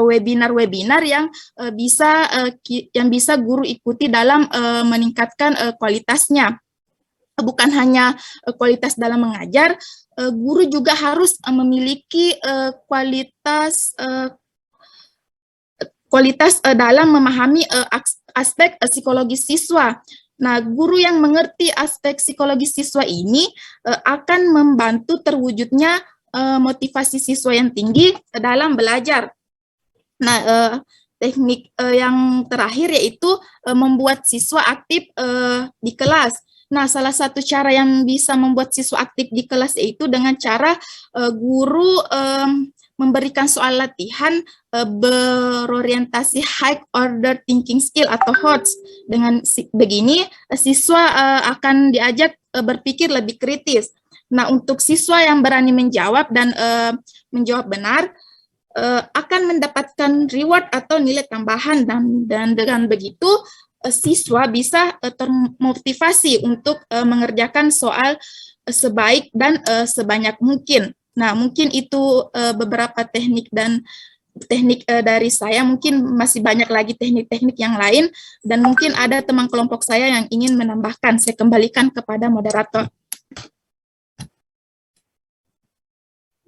webinar-webinar yang bisa guru ikuti dalam meningkatkan kualitasnya. Bukan hanya kualitas dalam mengajar, guru juga harus memiliki kualitas dalam memahami aspek psikologis siswa. Nah, guru yang mengerti aspek psikologis siswa ini akan membantu terwujudnya motivasi siswa yang tinggi dalam belajar. Nah, teknik yang terakhir yaitu membuat siswa aktif di kelas. Nah, salah satu cara yang bisa membuat siswa aktif di kelas yaitu dengan cara guru memberikan soal latihan berorientasi high order thinking skill atau HOTS. Dengan begini, siswa akan diajak berpikir lebih kritis. Nah, untuk siswa yang berani menjawab dan menjawab benar, akan mendapatkan reward atau nilai tambahan, dan dengan begitu siswa bisa termotivasi untuk mengerjakan soal sebaik dan sebanyak mungkin. Nah, mungkin itu beberapa teknik dari saya. Mungkin masih banyak lagi teknik-teknik yang lain, dan mungkin ada teman kelompok saya yang ingin menambahkan. Saya kembalikan kepada moderator.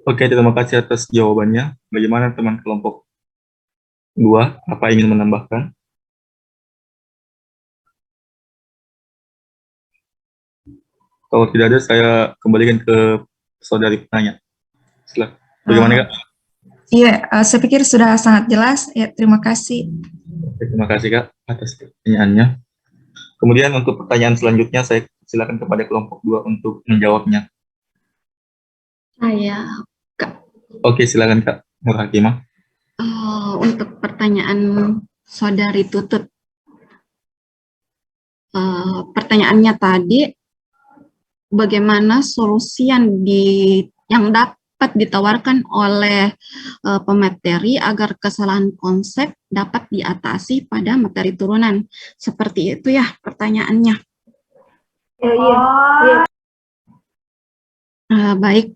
Oke, terima kasih atas jawabannya. Bagaimana teman kelompok 2? Apa ingin menambahkan? Kalau tidak ada, saya kembalikan ke saudari penanya. Silakan. Bagaimana, Kak? Iya, saya pikir sudah sangat jelas. Ya, terima kasih. Oke, terima kasih, Kak, atas pertanyaannya. Kemudian untuk pertanyaan selanjutnya, saya silakan kepada kelompok 2 untuk menjawabnya. Saya, Kak. Oke, silakan, Kak Nur Hakimah. Untuk pertanyaan saudari Tutut, pertanyaannya tadi, bagaimana solusi yang dapat ditawarkan oleh pemateri agar kesalahan konsep dapat diatasi pada materi turunan? Seperti itu ya pertanyaannya. Iya. Baik,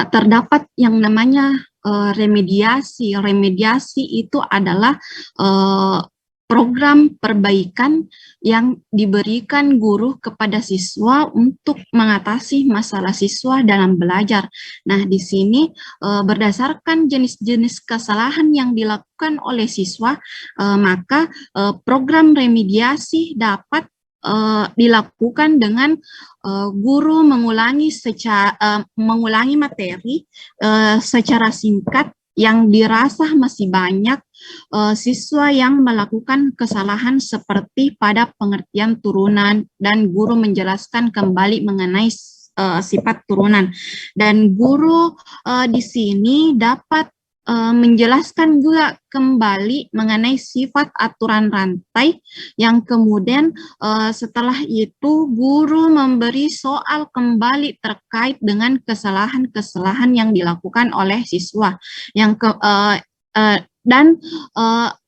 terdapat yang namanya remediasi. Remediasi itu adalah program perbaikan yang diberikan guru kepada siswa untuk mengatasi masalah siswa dalam belajar. Nah, di sini berdasarkan jenis-jenis kesalahan yang dilakukan oleh siswa, maka program remediasi dapat dilakukan dengan guru mengulangi materi secara singkat yang dirasa masih banyak siswa yang melakukan kesalahan seperti pada pengertian turunan, dan guru menjelaskan kembali mengenai sifat turunan. Dan guru di sini dapat menjelaskan juga kembali mengenai sifat aturan rantai yang kemudian setelah itu guru memberi soal kembali terkait dengan kesalahan-kesalahan yang dilakukan oleh siswa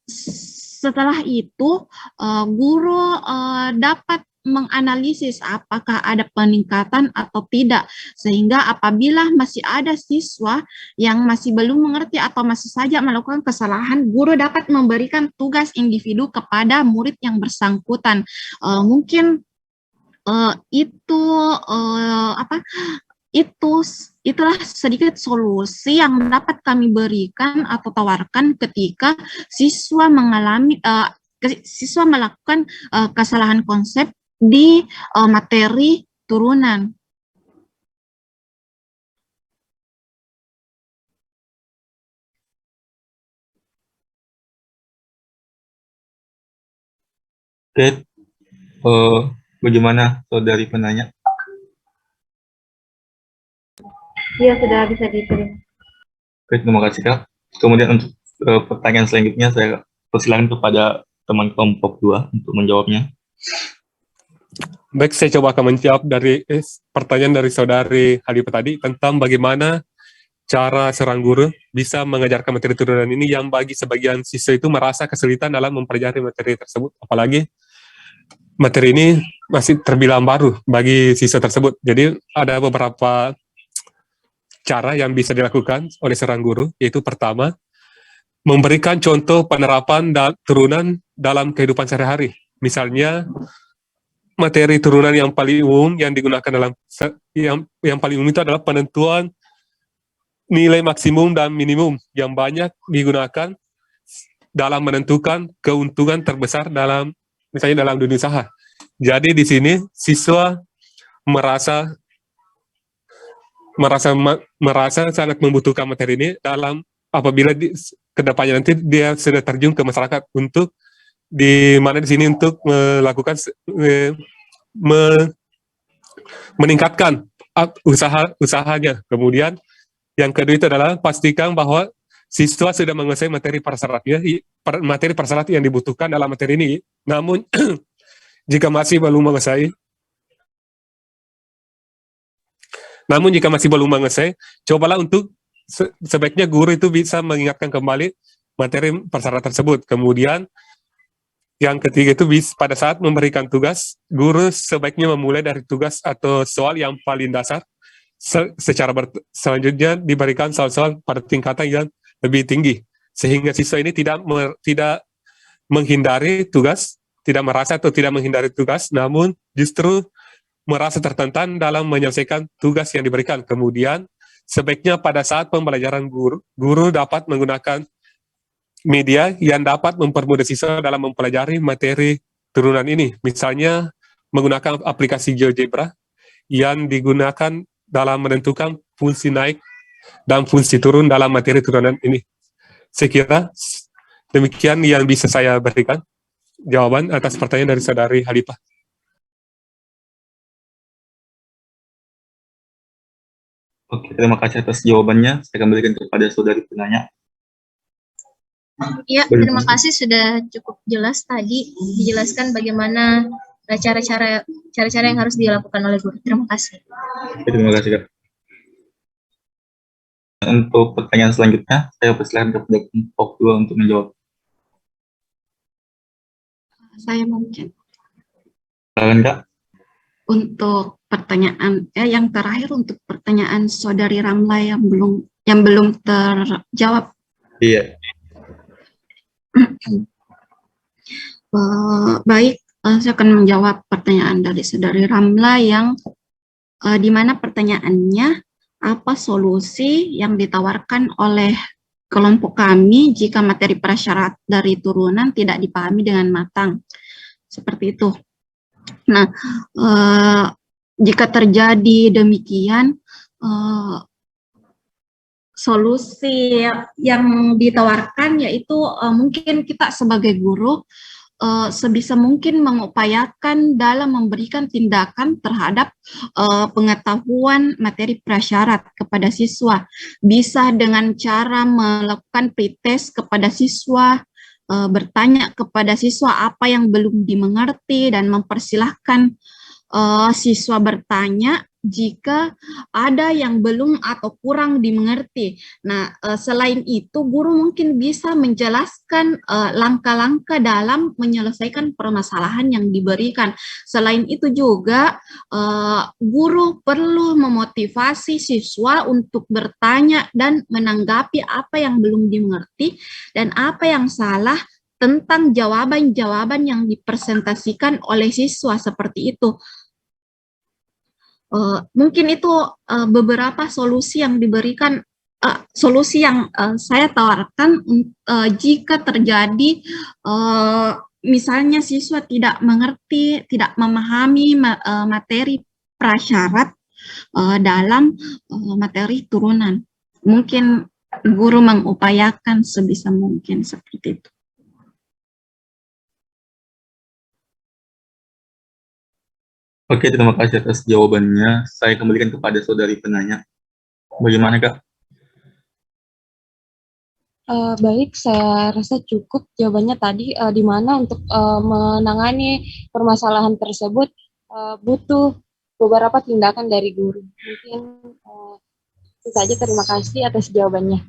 setelah itu guru dapat menganalisis apakah ada peningkatan atau tidak, sehingga apabila masih ada siswa yang masih belum mengerti atau masih saja melakukan kesalahan, guru dapat memberikan tugas individu kepada murid yang bersangkutan. Itulah sedikit solusi yang dapat kami berikan atau tawarkan ketika siswa melakukan kesalahan konsep di materi turunan. Oke, bagaimana saudari penanya? Iya, sudah bisa diterima. Oke, terima kasih Kak. Kemudian untuk pertanyaan selanjutnya saya persilakan kepada teman kelompok 2 untuk menjawabnya. Baik, saya coba akan menjawab dari pertanyaan dari saudari Halipah tadi tentang bagaimana cara seorang guru bisa mengajarkan materi turunan ini yang bagi sebagian siswa itu merasa kesulitan dalam mempelajari materi tersebut. Apalagi materi ini masih terbilang baru bagi siswa tersebut. Jadi ada beberapa cara yang bisa dilakukan oleh seorang guru, yaitu pertama, memberikan contoh penerapan turunan dalam kehidupan sehari-hari. Misalnya, materi turunan yang paling umum yang digunakan dalam yang paling umum itu adalah penentuan nilai maksimum dan minimum yang banyak digunakan dalam menentukan keuntungan terbesar misalnya dalam dunia usaha. Jadi di sini siswa merasa sangat membutuhkan materi ini apabila kedepannya nanti dia sudah terjun ke masyarakat untuk di mana di sini untuk melakukan meningkatkan usahanya. Kemudian yang kedua itu adalah pastikan bahwa siswa sudah menguasai materi persyarat yang dibutuhkan dalam materi ini. Namun jika masih belum menguasai, cobalah untuk sebaiknya guru itu bisa mengingatkan kembali materi persyarat tersebut. Kemudian yang ketiga itu pada saat memberikan tugas, guru sebaiknya memulai dari tugas atau soal yang paling dasar, selanjutnya diberikan soal-soal pada tingkatan yang lebih tinggi, sehingga siswa ini tidak menghindari tugas, tidak merasa atau tidak menghindari tugas, namun justru merasa tertantang dalam menyelesaikan tugas yang diberikan. Kemudian sebaiknya pada saat pembelajaran guru dapat menggunakan media yang dapat mempermudah siswa dalam mempelajari materi turunan ini. Misalnya menggunakan aplikasi GeoGebra yang digunakan dalam menentukan fungsi naik dan fungsi turun dalam materi turunan ini. Saya kira demikian yang bisa saya berikan jawaban atas pertanyaan dari saudari Halipah. Oke, terima kasih atas jawabannya. Saya kembalikan kepada saudari penanya. Ya, terima kasih sudah cukup jelas tadi dijelaskan bagaimana cara-cara yang harus dilakukan oleh guru. Terima kasih. Terima kasih, Kak. Untuk pertanyaan selanjutnya, saya persilakan kepada kelompok 2 untuk menjawab. Saya mungkin. Silakan, Kak. Untuk pertanyaan yang terakhir, untuk pertanyaan saudari Ramla yang belum terjawab. Iya. Baik, saya akan menjawab pertanyaan dari saudari Ramla yang di mana pertanyaannya, apa solusi yang ditawarkan oleh kelompok kami jika materi prasyarat dari turunan tidak dipahami dengan matang, seperti itu. Nah, jika terjadi demikian, solusi yang ditawarkan yaitu mungkin kita sebagai guru sebisa mungkin mengupayakan dalam memberikan tindakan terhadap pengetahuan materi prasyarat kepada siswa. Bisa dengan cara melakukan pretest kepada siswa, bertanya kepada siswa apa yang belum dimengerti, dan mempersilahkan siswa bertanya jika ada yang belum atau kurang dimengerti. Nah, selain itu, guru mungkin bisa menjelaskan langkah-langkah dalam menyelesaikan permasalahan yang diberikan. Selain itu juga, guru perlu memotivasi siswa untuk bertanya dan menanggapi apa yang belum dimengerti dan apa yang salah tentang jawaban-jawaban yang dipresentasikan oleh siswa, seperti itu. Mungkin itu beberapa solusi yang diberikan, solusi yang saya tawarkan jika terjadi misalnya siswa tidak mengerti, tidak memahami materi prasyarat dalam materi turunan. Mungkin guru mengupayakan sebisa mungkin seperti itu. Oke, terima kasih atas jawabannya. Saya kembalikan kepada saudari penanya. Bagaimana, Kak? Baik, saya rasa cukup jawabannya tadi, di mana untuk menangani permasalahan tersebut butuh beberapa tindakan dari guru. Mungkin itu saja, terima kasih atas jawabannya.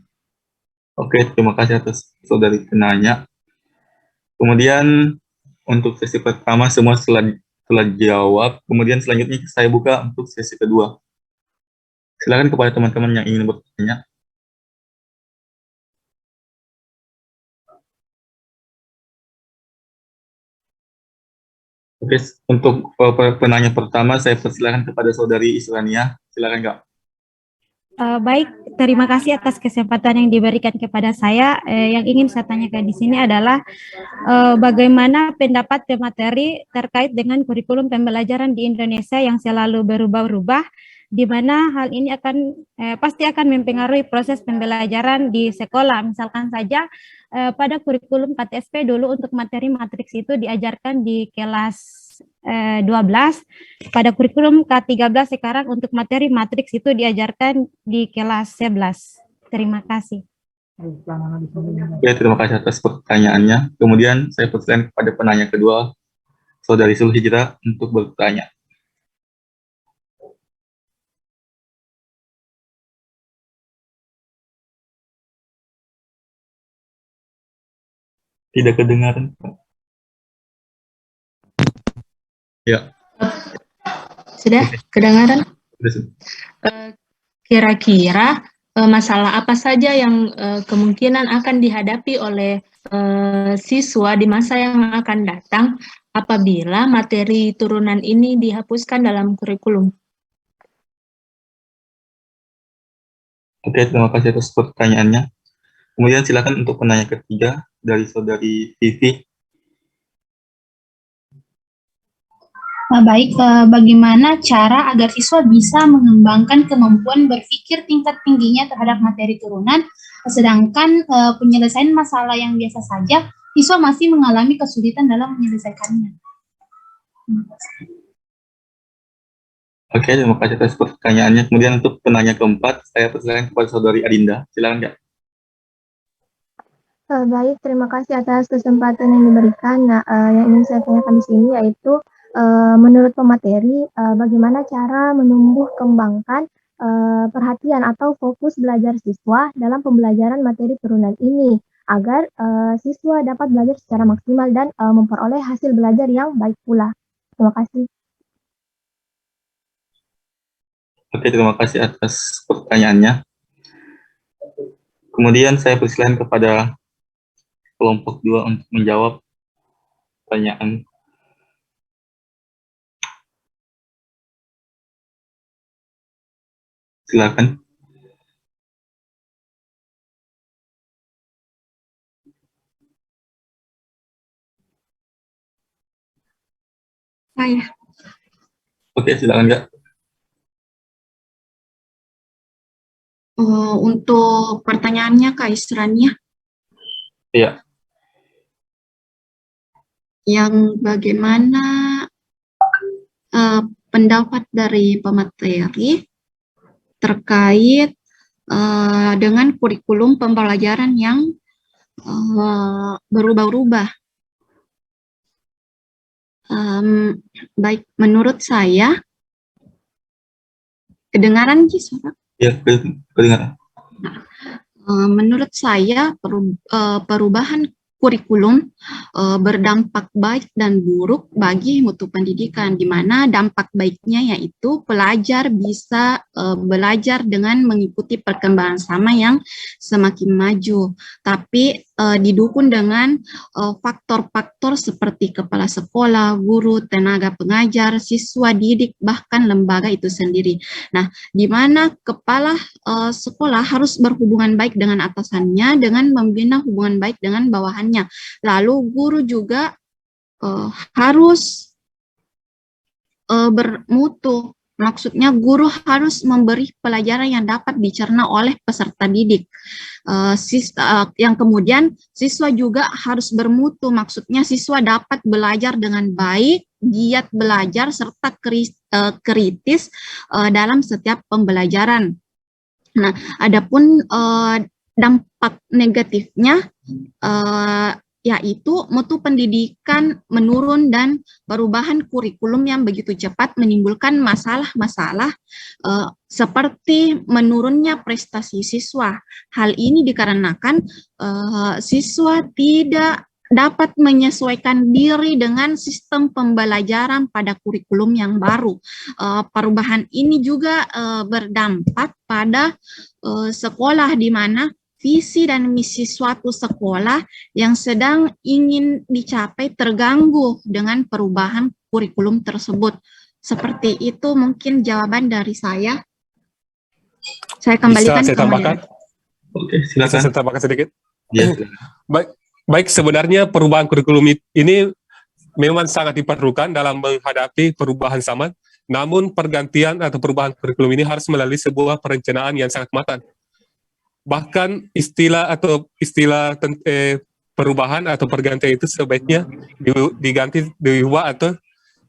Oke, terima kasih atas saudari penanya. Kemudian untuk sesi pertama semua telah jawab. Kemudian selanjutnya saya buka untuk sesi kedua. Silakan kepada teman-teman yang ingin bertanya. Oke, untuk penanya pertama saya persilakan kepada saudari Isrania. Silakan, Kak. Baik, terima kasih atas kesempatan yang diberikan kepada saya. Yang ingin saya tanyakan di sini adalah bagaimana pendapat pemateri terkait dengan kurikulum pembelajaran di Indonesia yang selalu berubah-ubah, di mana hal ini pasti akan mempengaruhi proses pembelajaran di sekolah. Misalkan saja pada kurikulum KTSP dulu untuk materi matriks itu diajarkan di kelas 12, pada kurikulum K13 sekarang untuk materi matriks itu diajarkan di kelas 11. Terima kasih. Ya, terima kasih atas pertanyaannya. Kemudian saya persilakan kepada penanya kedua, saudari Sulhijrah, untuk bertanya. Tidak kedengaran, Pak. Ya. Sudah kedengaran? Sudah. Kira-kira masalah apa saja yang kemungkinan akan dihadapi oleh siswa di masa yang akan datang apabila materi turunan ini dihapuskan dalam kurikulum? Oke, terima kasih atas pertanyaannya. Kemudian silakan untuk penanya ketiga dari saudari Vivi. Baik, bagaimana cara agar siswa bisa mengembangkan kemampuan berpikir tingkat tingginya terhadap materi turunan, sedangkan penyelesaian masalah yang biasa saja, siswa masih mengalami kesulitan dalam menyelesaikannya. Oke, terima kasih atas pertanyaannya. Kemudian untuk penanya keempat, saya persilakan kepada saudari Adinda. Silakan, Kak. Baik, terima kasih atas kesempatan yang diberikan. Nah, yang ingin saya tanyakan di sini yaitu menurut pemateri, bagaimana cara menumbuh kembangkan perhatian atau fokus belajar siswa dalam pembelajaran materi turunan ini agar siswa dapat belajar secara maksimal dan memperoleh hasil belajar yang baik pula. Terima kasih. Oke, terima kasih atas pertanyaannya. Kemudian saya persilakan kepada kelompok 2 untuk menjawab pertanyaan. Silakan. Saya. Oke, silakan, Kak. Untuk pertanyaannya Kak Isrania. Iya. yang bagaimana pendapat dari pemateri terkait dengan kurikulum pembelajaran yang berubah-ubah. Baik, menurut saya, kedengaran Ki suara? Ya, kedengaran. Menurut saya perubahan kurikulum berdampak baik dan buruk bagi mutu pendidikan, di mana dampak baiknya yaitu pelajar bisa belajar dengan mengikuti perkembangan sama yang semakin maju, tapi didukung dengan faktor-faktor seperti kepala sekolah, guru, tenaga pengajar, siswa didik, bahkan lembaga itu sendiri. Nah, di mana kepala sekolah harus berhubungan baik dengan atasannya dengan membina hubungan baik dengan bawahannya. Lalu guru juga harus bermutu. Maksudnya guru harus memberi pelajaran yang dapat dicerna oleh peserta didik. Yang kemudian siswa juga harus bermutu. Maksudnya siswa dapat belajar dengan baik, giat belajar, serta kritis dalam setiap pembelajaran. Nah, adapun dampak negatifnya yaitu mutu pendidikan menurun dan perubahan kurikulum yang begitu cepat menimbulkan masalah-masalah seperti menurunnya prestasi siswa. Hal ini dikarenakan siswa tidak dapat menyesuaikan diri dengan sistem pembelajaran pada kurikulum yang baru. Perubahan ini juga berdampak pada sekolah, di mana visi dan misi suatu sekolah yang sedang ingin dicapai terganggu dengan perubahan kurikulum tersebut. Seperti itu mungkin jawaban dari saya. Saya kembalikan Bisa saya ke tambahkan? Oke, Bisa silakan. saya tambahkan sedikit? Ya, Baik, sebenarnya perubahan kurikulum ini memang sangat diperlukan dalam menghadapi perubahan zaman, namun pergantian atau perubahan kurikulum ini harus melalui sebuah perencanaan yang sangat matang. Bahkan istilah perubahan atau pergantian itu sebaiknya diubah atau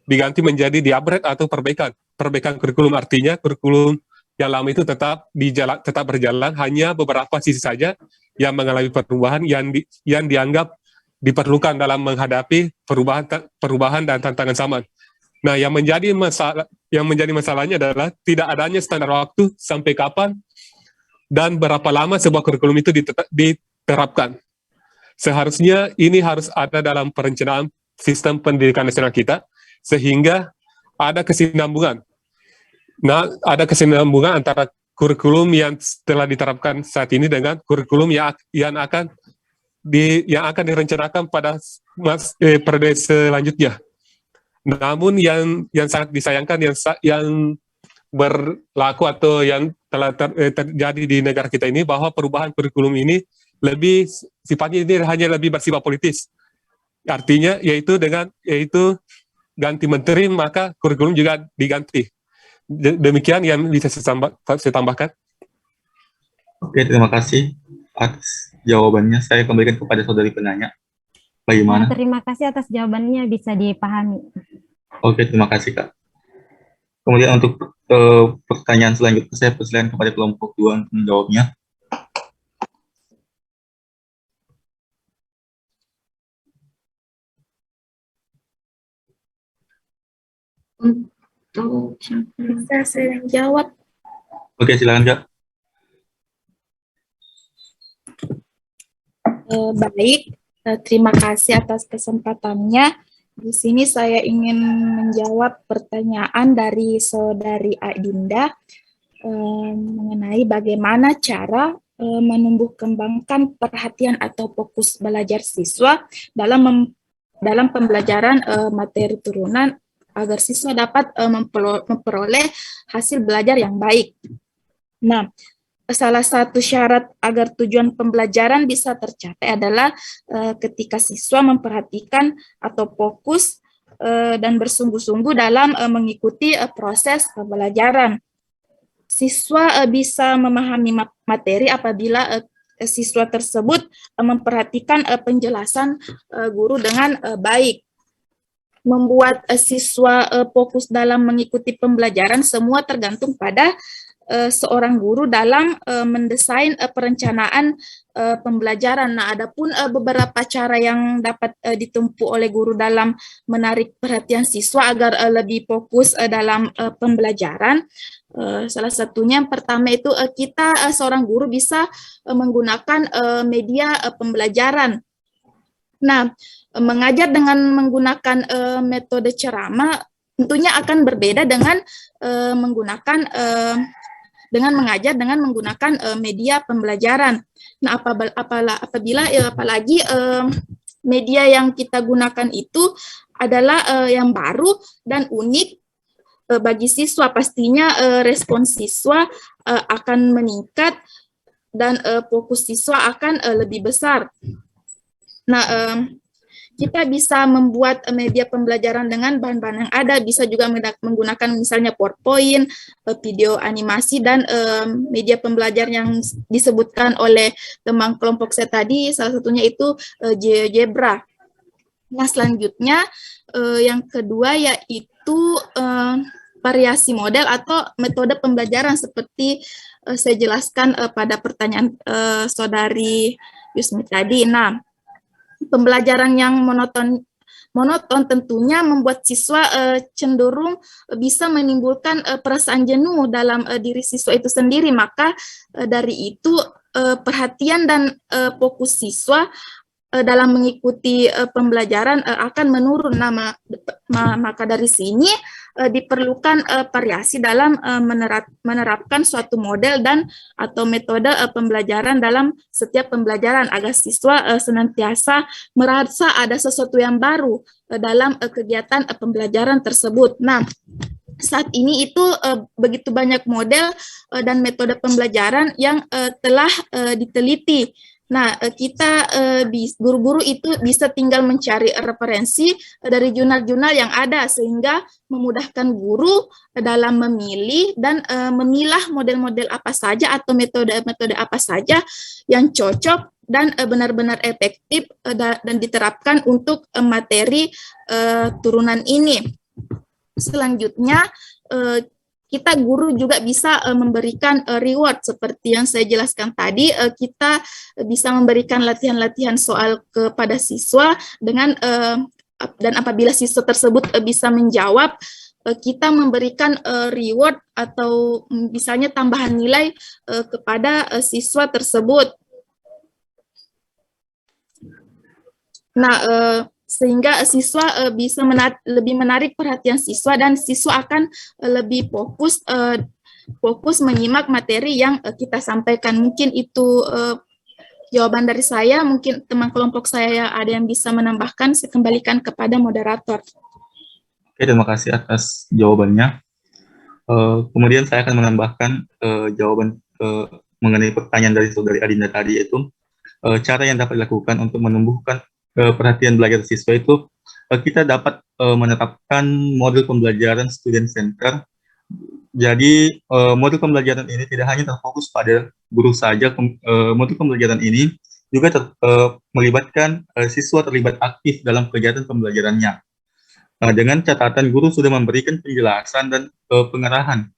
diganti menjadi di-upgrade atau perbaikan kurikulum. Artinya kurikulum yang lama itu tetap berjalan, hanya beberapa sisi saja yang mengalami perubahan yang dianggap diperlukan dalam menghadapi perubahan dan tantangan zaman. Nah, yang menjadi masalahnya adalah tidak adanya standar waktu sampai kapan dan berapa lama sebuah kurikulum itu diterapkan. Seharusnya ini harus ada dalam perencanaan sistem pendidikan nasional kita, sehingga ada kesinambungan. Nah, ada kesinambungan antara kurikulum yang telah diterapkan saat ini dengan kurikulum yang akan direncanakan pada periode selanjutnya. Namun yang sangat disayangkan yang berlaku atau yang telah terjadi di negara kita ini, bahwa perubahan kurikulum ini sifatnya ini hanya lebih bersifat politis. Artinya yaitu ganti menteri maka kurikulum juga diganti. Demikian yang bisa saya tambahkan. Oke, terima kasih atas jawabannya. Saya kembalikan kepada saudari penanya. Bagaimana? Terima kasih atas jawabannya, bisa dipahami. Oke, terima kasih, Kak. Kemudian untuk pertanyaan selanjutnya, saya persilakan kepada kelompok 2 untuk menjawabnya. Bisa saya jawab. Oke, silakan, Kak. Baik, terima kasih atas kesempatannya. Di sini saya ingin menjawab pertanyaan dari saudari Adinda mengenai bagaimana cara menumbuh kembangkan perhatian atau fokus belajar siswa dalam pembelajaran materi turunan agar siswa dapat memperoleh hasil belajar yang baik. Nah, salah satu syarat agar tujuan pembelajaran bisa tercapai adalah ketika siswa memperhatikan atau fokus dan bersungguh-sungguh dalam mengikuti proses pembelajaran. Siswa bisa memahami materi apabila siswa tersebut memperhatikan penjelasan guru dengan baik. membuat siswa fokus dalam mengikuti pembelajaran, semua tergantung pada seorang guru dalam mendesain perencanaan pembelajaran. Nah, adapun beberapa cara yang dapat ditempuh oleh guru dalam menarik perhatian siswa agar lebih fokus dalam pembelajaran. Salah satunya yang pertama itu kita seorang guru bisa menggunakan media pembelajaran. Nah, mengajar dengan menggunakan metode ceramah tentunya akan berbeda dengan mengajar dengan menggunakan media pembelajaran. Nah, apalagi media yang kita gunakan itu adalah yang baru dan unik bagi siswa, pastinya respons siswa akan meningkat dan fokus siswa akan lebih besar. Nah, kita bisa membuat media pembelajaran dengan bahan-bahan yang ada, bisa juga menggunakan misalnya PowerPoint, video animasi, dan media pembelajaran yang disebutkan oleh teman kelompok saya tadi, salah satunya itu GeoGebra. Nah, selanjutnya yang kedua yaitu variasi model atau metode pembelajaran seperti saya jelaskan pada pertanyaan saudari Yusmi tadi. Nah, pembelajaran yang monoton tentunya membuat siswa cenderung bisa menimbulkan perasaan jenuh dalam diri siswa itu sendiri. Maka dari itu perhatian dan fokus siswa dalam mengikuti pembelajaran akan menurun. Maka dari sini diperlukan variasi dalam menerapkan suatu model dan atau metode pembelajaran dalam setiap pembelajaran agar siswa senantiasa merasa ada sesuatu yang baru dalam kegiatan pembelajaran tersebut. Nah, saat ini itu begitu banyak model dan metode pembelajaran yang telah diteliti. Nah, kita guru-guru itu bisa tinggal mencari referensi dari jurnal-jurnal yang ada sehingga memudahkan guru dalam memilih dan memilah model-model apa saja atau metode-metode apa saja yang cocok dan benar-benar efektif dan diterapkan untuk materi turunan ini. Selanjutnya, kita guru juga bisa memberikan reward seperti yang saya jelaskan tadi. Kita bisa memberikan latihan-latihan soal kepada siswa dengan dan apabila siswa tersebut bisa menjawab, kita memberikan reward atau misalnya tambahan nilai kepada siswa tersebut. Nah, sehingga siswa bisa lebih menarik perhatian siswa dan siswa akan lebih fokus menyimak materi yang kita sampaikan. Mungkin itu jawaban dari saya. Mungkin teman kelompok saya ada yang bisa menambahkan, saya kembalikan kepada moderator. Oke, terima kasih atas jawabannya. Kemudian saya akan menambahkan jawaban mengenai pertanyaan dari saudari Adinda tadi, yaitu cara yang dapat dilakukan untuk menumbuhkan perhatian belajar siswa itu kita dapat menetapkan model pembelajaran student center. Jadi model pembelajaran ini tidak hanya terfokus pada guru saja, model pembelajaran ini juga melibatkan siswa terlibat aktif dalam kegiatan pembelajarannya. Dengan catatan guru sudah memberikan penjelasan dan pengarahan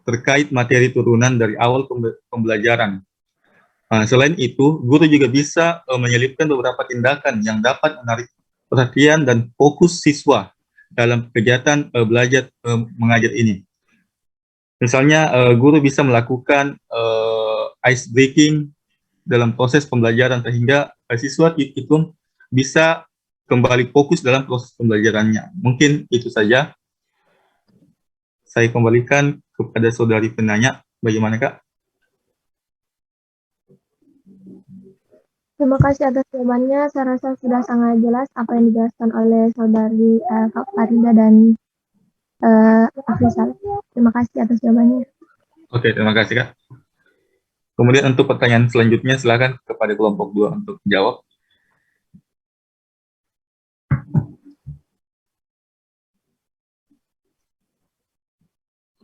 terkait materi turunan dari awal pembelajaran. Selain itu, guru juga bisa menyelipkan beberapa tindakan yang dapat menarik perhatian dan fokus siswa dalam kegiatan belajar mengajar ini. Misalnya, guru bisa melakukan ice breaking dalam proses pembelajaran sehingga siswa itu bisa kembali fokus dalam proses pembelajarannya. Mungkin itu saja. Saya kembalikan kepada saudari penanya. Bagaimana, Kak? Terima kasih atas jawabannya. Saya rasa sudah sangat jelas apa yang dijelaskan oleh saudari Kak Farida dan Afrizal. Terima kasih atas jawabannya. Oke, terima kasih, Kak. Kemudian untuk pertanyaan selanjutnya, silakan kepada kelompok 2 untuk menjawab.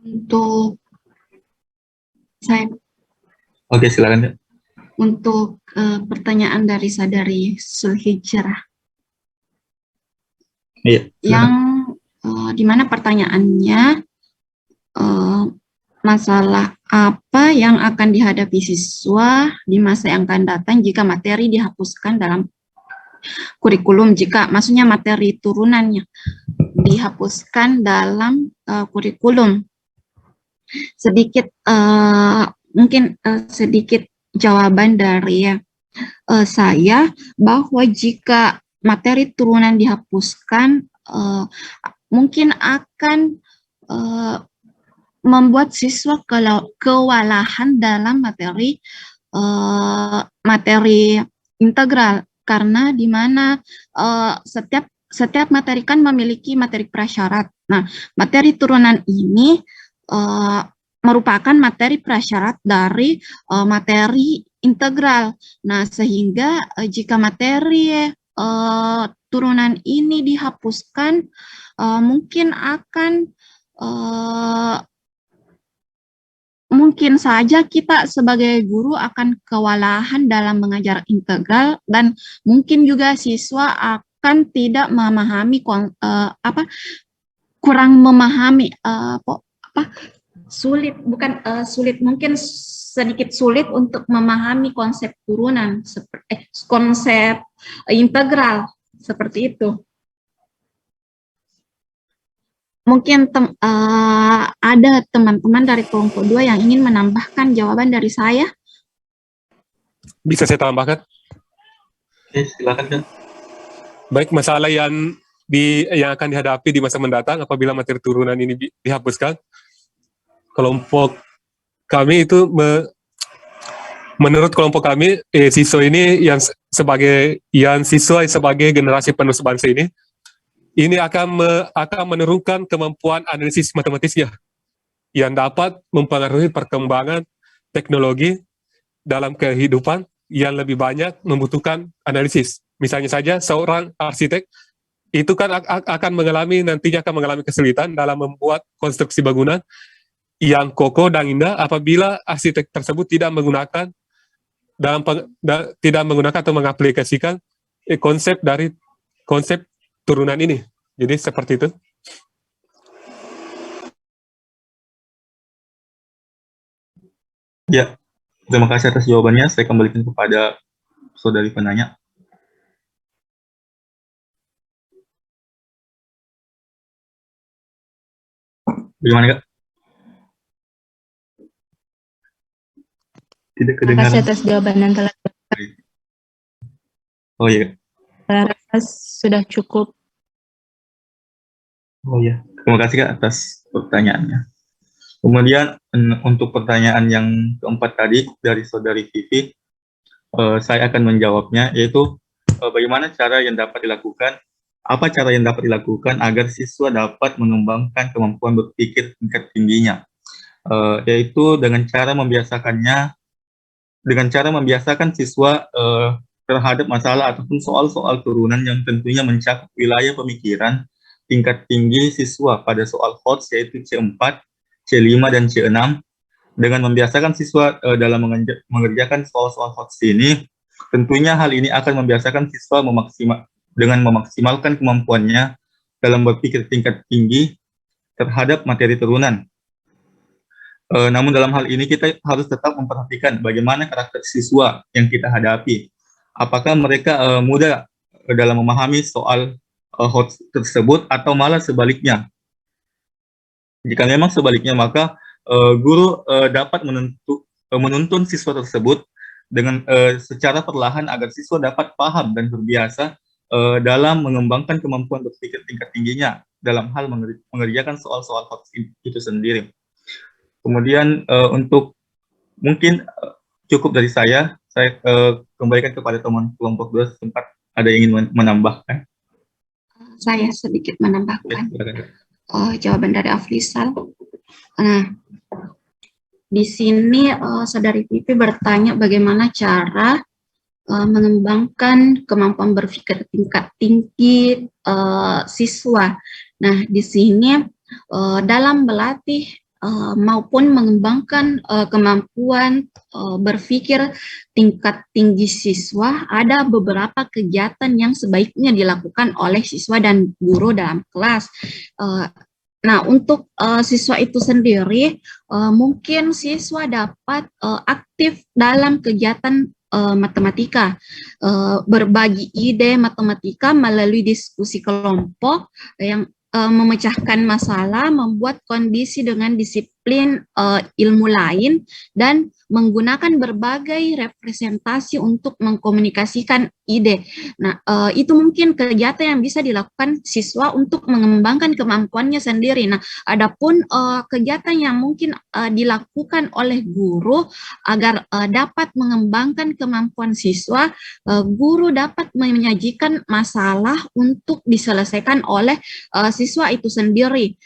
Untuk saya. Oke, silakan, Kak. Untuk pertanyaan dari saudari Sulhijrah. Iya, Yang di mana pertanyaannya masalah apa yang akan dihadapi siswa di masa yang akan datang jika materi dihapuskan dalam kurikulum, jika maksudnya materi turunannya dihapuskan dalam kurikulum. Sedikit mungkin sedikit jawaban dari saya bahwa jika materi turunan dihapuskan mungkin akan membuat siswa kewalahan dalam materi integral, karena di mana setiap materi kan memiliki materi prasyarat. Nah, materi turunan ini merupakan materi prasyarat dari materi integral. Nah, sehingga jika materi turunan ini dihapuskan, mungkin saja kita sebagai guru akan kewalahan dalam mengajar integral, dan mungkin juga siswa akan tidak memahami kurang memahami mungkin sedikit sulit untuk memahami konsep turunan konsep integral seperti itu. Mungkin ada teman-teman dari kelompok 2 yang ingin menambahkan jawaban dari saya. Bisa saya tambahkan? Oke, silakan Kak. Baik, masalah yang akan dihadapi di masa mendatang apabila materi turunan ini dihapuskan, kelompok kami itu menurut kelompok kami siswa ini yang siswa sebagai generasi penerus bangsa ini akan menurunkan kemampuan analisis matematisnya yang dapat mempengaruhi perkembangan teknologi dalam kehidupan yang lebih banyak membutuhkan analisis. Misalnya saja seorang arsitek itu kan nantinya akan mengalami kesulitan dalam membuat konstruksi bangunan yang kokoh dan indah apabila arsitek tersebut tidak menggunakan atau mengaplikasikan konsep turunan ini. Jadi seperti itu. Ya, terima kasih atas jawabannya. Saya kembalikan kepada saudari penanya. Bagaimana, Kak? Tidak Terima kedengaran. kasih atas jawaban yang telah Oh iya. saya rasa sudah cukup. Oh iya. Terima kasih Kak atas pertanyaannya. Kemudian untuk pertanyaan yang keempat tadi dari saudari Vivi, saya akan menjawabnya, yaitu bagaimana cara yang dapat dilakukan, apa cara yang dapat dilakukan agar siswa dapat mengembangkan kemampuan berpikir tingkat tingginya, yaitu dengan cara membiasakan siswa terhadap masalah ataupun soal-soal turunan yang tentunya mencakup wilayah pemikiran tingkat tinggi siswa pada soal HOTS, yaitu C4, C5, dan C6. Dengan membiasakan siswa dalam mengerjakan soal-soal HOTS ini, tentunya hal ini akan membiasakan siswa memaksimalkan kemampuannya dalam berpikir tingkat tinggi terhadap materi turunan. Namun dalam hal ini kita harus tetap memperhatikan bagaimana karakter siswa yang kita hadapi. Apakah mereka mudah dalam memahami soal HOTS tersebut atau malah sebaliknya. Jika memang sebaliknya, maka guru dapat menuntun siswa tersebut dengan secara perlahan agar siswa dapat paham dan terbiasa dalam mengembangkan kemampuan berpikir tingkat tingginya dalam hal mengerjakan soal-soal HOTS itu sendiri. Kemudian untuk mungkin cukup dari saya kembalikan kepada teman kelompok 2, sempat ada yang ingin menambahkan. Saya sedikit menambahkan jawaban dari Afrisal. Nah, di sini saudari Vivi bertanya bagaimana cara mengembangkan kemampuan berpikir tingkat tinggi siswa. Nah, di sini dalam melatih maupun mengembangkan kemampuan berpikir tingkat tinggi siswa, ada beberapa kegiatan yang sebaiknya dilakukan oleh siswa dan guru dalam kelas. Nah, untuk siswa itu sendiri, mungkin siswa dapat aktif dalam kegiatan matematika, berbagi ide matematika melalui diskusi kelompok yang memecahkan masalah, membuat kondisi dengan disiplin ilmu lain, dan menggunakan berbagai representasi untuk mengkomunikasikan ide. Nah, itu mungkin kegiatan yang bisa dilakukan siswa untuk mengembangkan kemampuannya sendiri. Nah, adapun kegiatan yang mungkin dilakukan oleh guru agar dapat mengembangkan kemampuan siswa, guru dapat menyajikan masalah untuk diselesaikan oleh siswa itu sendiri,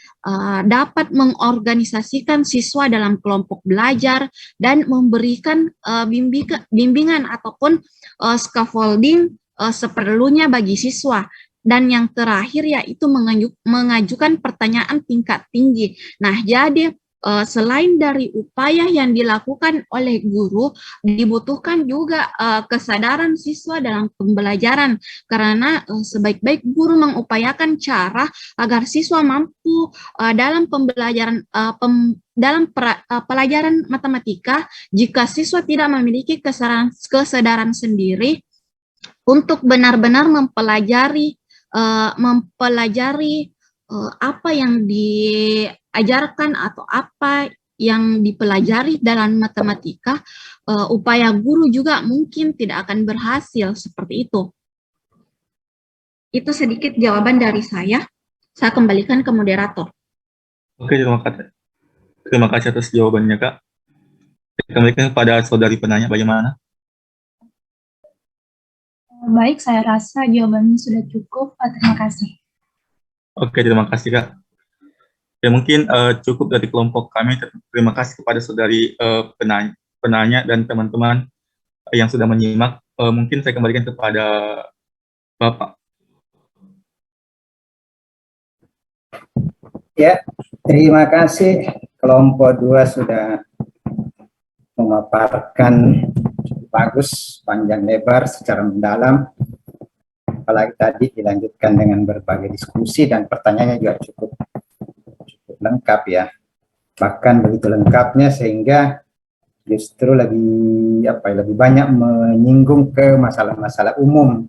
dapat mengorganisasikan siswa dalam kelompok belajar dan memberikan bimbingan ataupun scaffolding seperlunya bagi siswa. Dan yang terakhir yaitu mengajukan pertanyaan tingkat tinggi. Nah, jadi selain dari upaya yang dilakukan oleh guru, dibutuhkan juga kesadaran siswa dalam pembelajaran, karena sebaik-baik guru mengupayakan cara agar siswa mampu dalam pembelajaran pelajaran matematika. Jika siswa tidak memiliki kesadaran sendiri untuk benar-benar mempelajari apa yang diajarkan atau apa yang dipelajari dalam matematika, upaya guru juga mungkin tidak akan berhasil seperti itu. Itu sedikit jawaban dari saya. Saya kembalikan ke moderator. Oke, terima kasih. Terima kasih atas jawabannya, Kak. Kembalikan kepada saudari penanya, bagaimana? Baik, saya rasa jawabannya sudah cukup. Terima kasih. Oke, terima kasih, Kak. Ya, mungkin cukup dari kelompok kami. Terima kasih kepada saudari penanya dan teman-teman yang sudah menyimak. Mungkin saya kembalikan kepada Bapak. Ya, terima kasih. Kelompok 2 sudah memaparkan cukup bagus, panjang lebar, secara mendalam. Apalagi tadi dilanjutkan dengan berbagai diskusi dan pertanyaannya juga cukup lengkap ya. Bahkan begitu lengkapnya sehingga justru lebih banyak menyinggung ke masalah-masalah umum.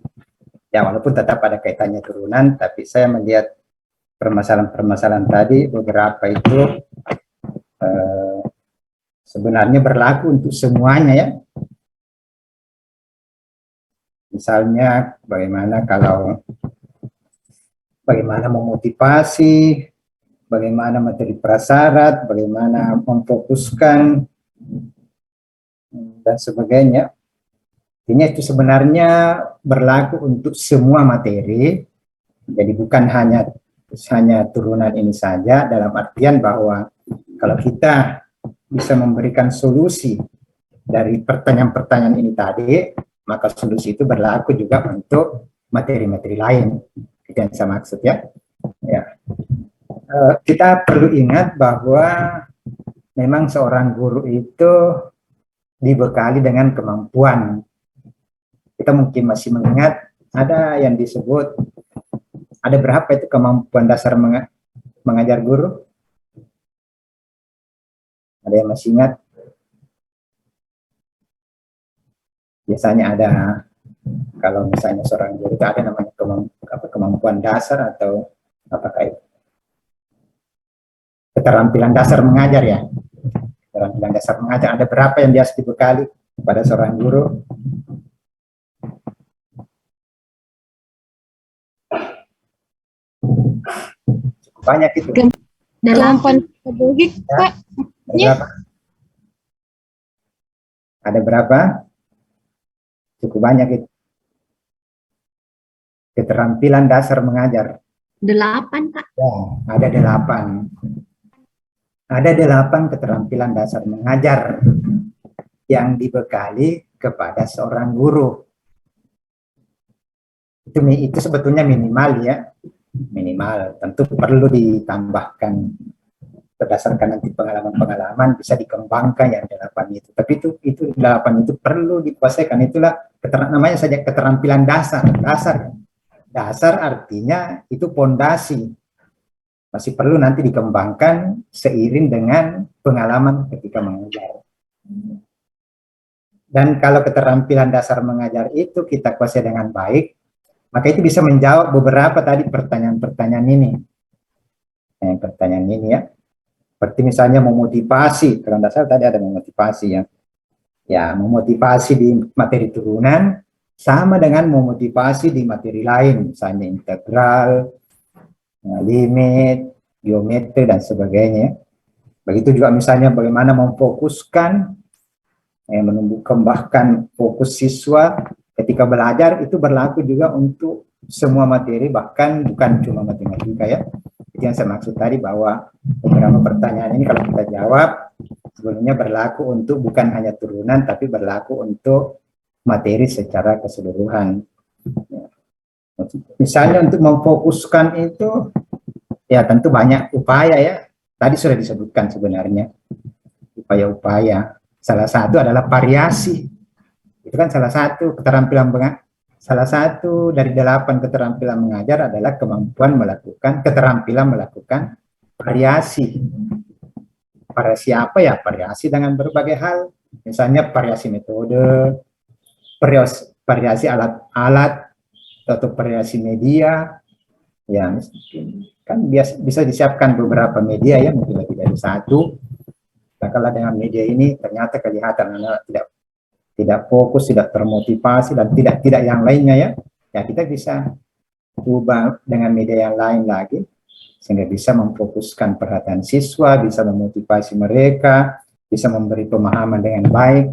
Ya, walaupun tetap ada kaitannya turunan, tapi saya melihat permasalahan-permasalahan tadi beberapa itu sebenarnya berlaku untuk semuanya ya. Misalnya bagaimana memotivasi, bagaimana materi prasyarat, bagaimana memfokuskan, dan sebagainya. Ini itu sebenarnya berlaku untuk semua materi, jadi bukan hanya turunan ini saja, dalam artian bahwa kalau kita bisa memberikan solusi dari pertanyaan-pertanyaan ini tadi, maka solusi itu berlaku juga untuk materi-materi lain. Itu yang saya maksud ya. Kita perlu ingat bahwa memang seorang guru itu dibekali dengan kemampuan. Kita mungkin masih mengingat ada yang disebut, ada berapa itu kemampuan dasar mengajar guru? Ada yang masih ingat? Biasanya ada, kalau misalnya seorang guru itu ada namanya kemampuan dasar atau apakah itu? Keterampilan dasar mengajar ya. Keterampilan dasar mengajar, ada berapa yang dia harus dibekali pada seorang guru? Cukup banyak itu. Dalam pedagogik, Pak. Ada berapa? Cukup banyak itu. Keterampilan dasar mengajar. 8, Pak. Ya, ada 8. Ada 8 keterampilan dasar mengajar yang dibekali kepada seorang guru. Itu sebetulnya minimal ya. Minimal, tentu perlu ditambahkan berdasarkan nanti pengalaman-pengalaman bisa dikembangkan yang 8 itu. Tapi itu 8 itu perlu dikuasai, kan itulah namanya saja keterampilan dasar. Dasar artinya itu pondasi. Masih perlu nanti dikembangkan seiring dengan pengalaman ketika mengajar. Dan kalau keterampilan dasar mengajar itu kita kuasai dengan baik, maka itu bisa menjawab beberapa tadi pertanyaan-pertanyaan ini. Pertanyaan ini ya. Seperti misalnya memotivasi, kalau dasar tadi ada memotivasi ya. Ya, memotivasi di materi turunan sama dengan memotivasi di materi lain, misalnya integral, limit, geometri dan sebagainya. Begitu juga misalnya bagaimana memfokuskan, menumbuh kembangkan fokus siswa ketika belajar, itu berlaku juga untuk semua materi, bahkan bukan cuma matematika ya. Yang saya maksud tadi bahwa beberapa pertanyaan ini kalau kita jawab sebenarnya berlaku untuk bukan hanya turunan tapi berlaku untuk materi secara keseluruhan. Misalnya untuk memfokuskan itu ya tentu banyak upaya ya. Tadi sudah disebutkan sebenarnya upaya-upaya. Salah satu adalah variasi. Itu kan salah satu keterampilan salah satu dari 8 keterampilan mengajar adalah keterampilan melakukan variasi. Variasi apa ya? Variasi dengan berbagai hal. Misalnya variasi metode, variasi alat-alat, atau variasi media. Ya, kan bisa disiapkan beberapa media ya, mungkin lebih dari satu. Nah, kalau dengan media ini ternyata kelihatan anak tidak fokus, tidak termotivasi, dan tidak yang lainnya ya, ya kita bisa ubah dengan media yang lain lagi, sehingga bisa memfokuskan perhatian siswa, bisa memotivasi mereka, bisa memberi pemahaman dengan baik.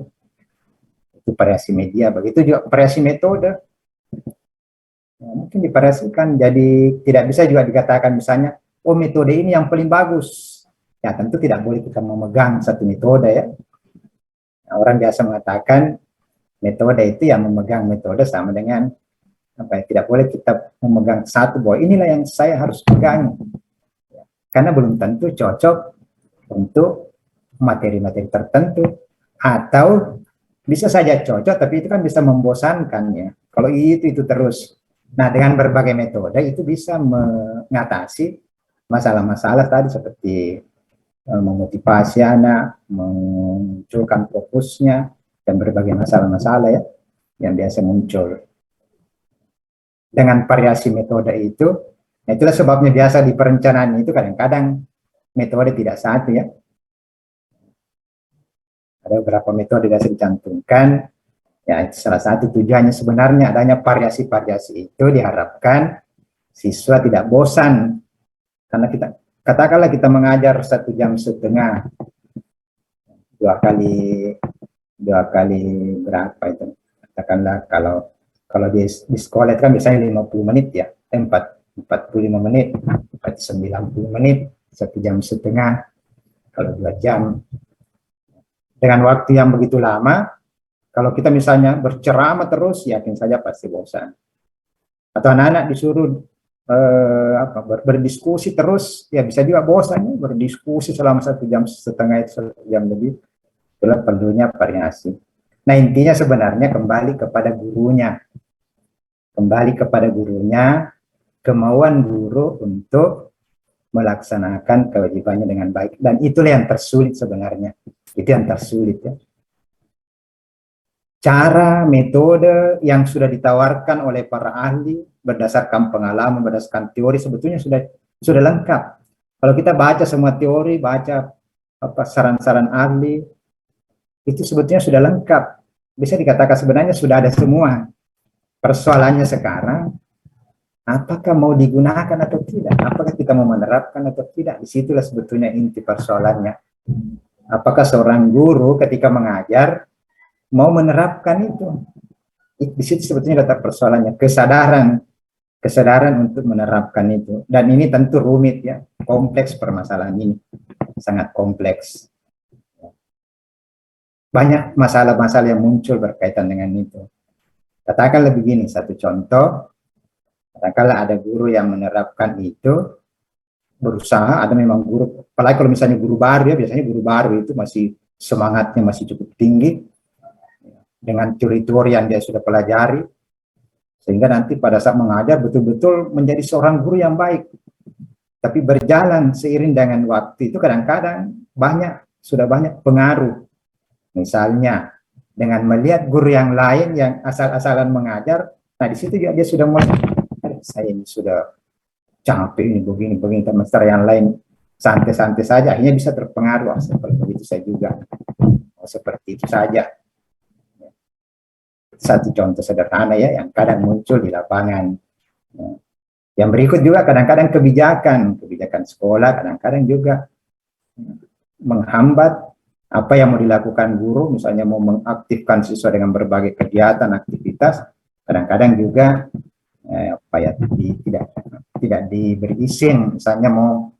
Itu variasi media. Begitu juga variasi metode. Ya, mungkin divariasikan, jadi tidak bisa juga dikatakan misalnya, oh metode ini yang paling bagus. Ya tentu tidak boleh kita memegang satu metode ya. Orang biasa mengatakan metode itu yang memegang metode sama dengan tidak boleh kita memegang satu bahwa inilah yang saya harus pegang, karena belum tentu cocok untuk materi-materi tertentu, atau bisa saja cocok tapi itu kan bisa membosankan ya kalau itu terus. Nah, dengan berbagai metode itu bisa mengatasi masalah-masalah tadi seperti memotivasi anak, memunculkan fokusnya, dan berbagai masalah-masalah ya yang biasa muncul. Dengan variasi metode itu, itulah sebabnya biasa di perencanaan itu kadang-kadang metode tidak satu ya. Ada beberapa metode biasa dicantumkan, ya itu salah satu tujuannya sebenarnya adanya variasi-variasi itu diharapkan siswa tidak bosan, karena katakanlah kita mengajar 1,5 jam, dua kali berapa itu, katakanlah kalau di sekolah itu kan biasanya 50 menit ya, 45 menit, 90 menit, 1,5 jam, kalau 2 jam. Dengan waktu yang begitu lama, kalau kita misalnya berceramah terus, yakin saja pasti bosan. Atau anak-anak disuruh berdiskusi terus, ya bisa juga bosan ya, berdiskusi selama 1,5 jam, 1 jam lebih. Itulah perlunya variasi. Nah, intinya sebenarnya kembali kepada gurunya. Kemauan guru untuk melaksanakan kewajibannya dengan baik. Dan itulah yang tersulit sebenarnya. Itu yang tersulit ya. Cara, metode yang sudah ditawarkan oleh para ahli berdasarkan pengalaman, berdasarkan teori sebetulnya sudah lengkap. Kalau kita baca semua teori, baca saran-saran ahli, itu sebetulnya sudah lengkap. Bisa dikatakan sebenarnya sudah ada semua. Persoalannya sekarang, apakah mau digunakan atau tidak? Apakah kita mau menerapkan atau tidak? Disitulah sebetulnya inti persoalannya. Apakah seorang guru ketika mengajar mau menerapkan itu? Di situ sebetulnya letak persoalannya, kesadaran untuk menerapkan itu. Dan ini tentu rumit ya, kompleks permasalahan ini, sangat kompleks. Banyak masalah-masalah yang muncul berkaitan dengan itu. Katakanlah begini, satu contoh, katakanlah ada guru yang menerapkan itu, berusaha, ada memang guru, apalagi kalau misalnya guru baru ya, biasanya guru baru itu masih semangatnya masih cukup tinggi dengan teori-teori yang dia sudah pelajari, sehingga nanti pada saat mengajar betul-betul menjadi seorang guru yang baik. Tapi berjalan seiring dengan waktu itu kadang-kadang sudah banyak pengaruh. Misalnya dengan melihat guru yang lain yang asal-asalan mengajar, nah di situ juga dia sudah mulai, saya ini sudah capek ini begini semester yang lain santai-santai saja, akhirnya bisa terpengaruh. Seperti itu saya juga, seperti itu saja. Satu contoh sederhana ya yang kadang muncul di lapangan. Yang berikut juga kadang-kadang kebijakan sekolah kadang-kadang juga menghambat apa yang mau dilakukan guru, misalnya mau mengaktifkan siswa dengan berbagai kegiatan aktivitas, kadang-kadang juga tidak diberi izin, misalnya mau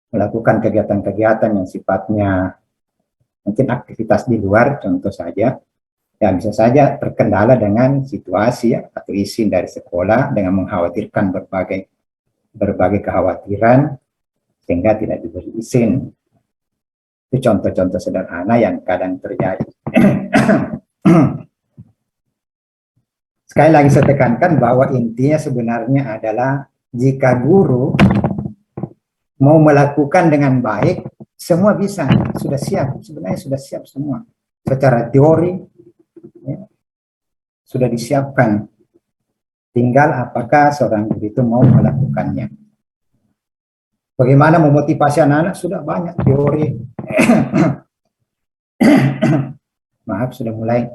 melakukan kegiatan-kegiatan yang sifatnya mungkin aktivitas di luar, contoh saja. Ya bisa saja terkendala dengan situasi ya, atau izin dari sekolah dengan mengkhawatirkan berbagai kekhawatiran sehingga tidak diberi izin. Itu contoh-contoh sederhana yang kadang terjadi. Sekali lagi saya tekankan bahwa intinya sebenarnya adalah jika guru mau melakukan dengan baik, semua bisa, sudah siap, sebenarnya sudah siap semua. Secara teori, ya, sudah disiapkan, tinggal apakah seorang guru itu mau melakukannya. Bagaimana memotivasi anak-anak, sudah banyak teori. Maaf, sudah mulai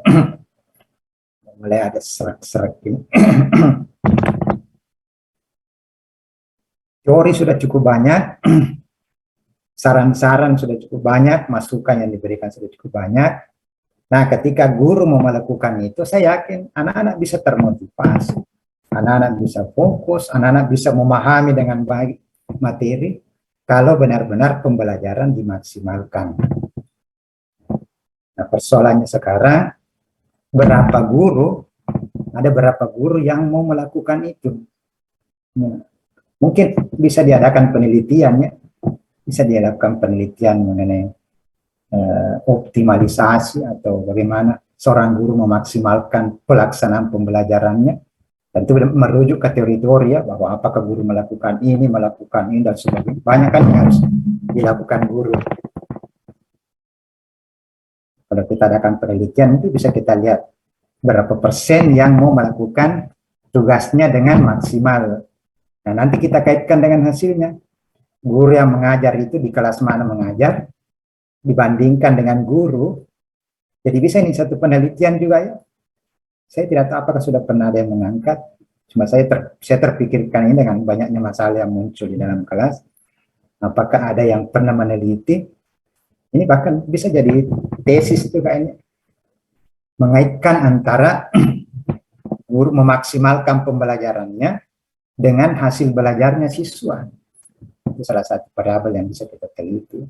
ada serak-serak ini. Teori sudah cukup banyak, saran-saran sudah cukup banyak, masukan yang diberikan sudah cukup banyak. Nah, ketika guru mau melakukan itu, saya yakin anak-anak bisa termotivasi, anak-anak bisa fokus, anak-anak bisa memahami dengan baik materi, kalau benar-benar pembelajaran dimaksimalkan. Nah, persoalannya sekarang, ada berapa guru yang mau melakukan itu. Nah, mungkin bisa diadakan penelitian ya, bisa dilakukan penelitian mengenai optimalisasi atau bagaimana seorang guru memaksimalkan pelaksanaan pembelajarannya. Tentu merujuk ke teori-teori ya, bahwa apakah guru melakukan ini dan sebagainya. Banyak kan yang harus dilakukan guru. Kalau kita adakan penelitian itu bisa kita lihat berapa persen yang mau melakukan tugasnya dengan maksimal. Nah, nanti kita kaitkan dengan hasilnya. Guru yang mengajar itu di kelas mana mengajar, dibandingkan dengan guru. Jadi bisa ini satu penelitian juga ya. Saya tidak tahu apakah sudah pernah ada yang mengangkat. Cuma saya terpikirkan ini dengan banyaknya masalah yang muncul di dalam kelas. Apakah ada yang pernah meneliti? Ini bahkan bisa jadi tesis itu kayaknya. Mengaitkan antara guru memaksimalkan pembelajarannya dengan hasil belajarnya siswa. Itu salah satu variabel yang bisa kita teliti.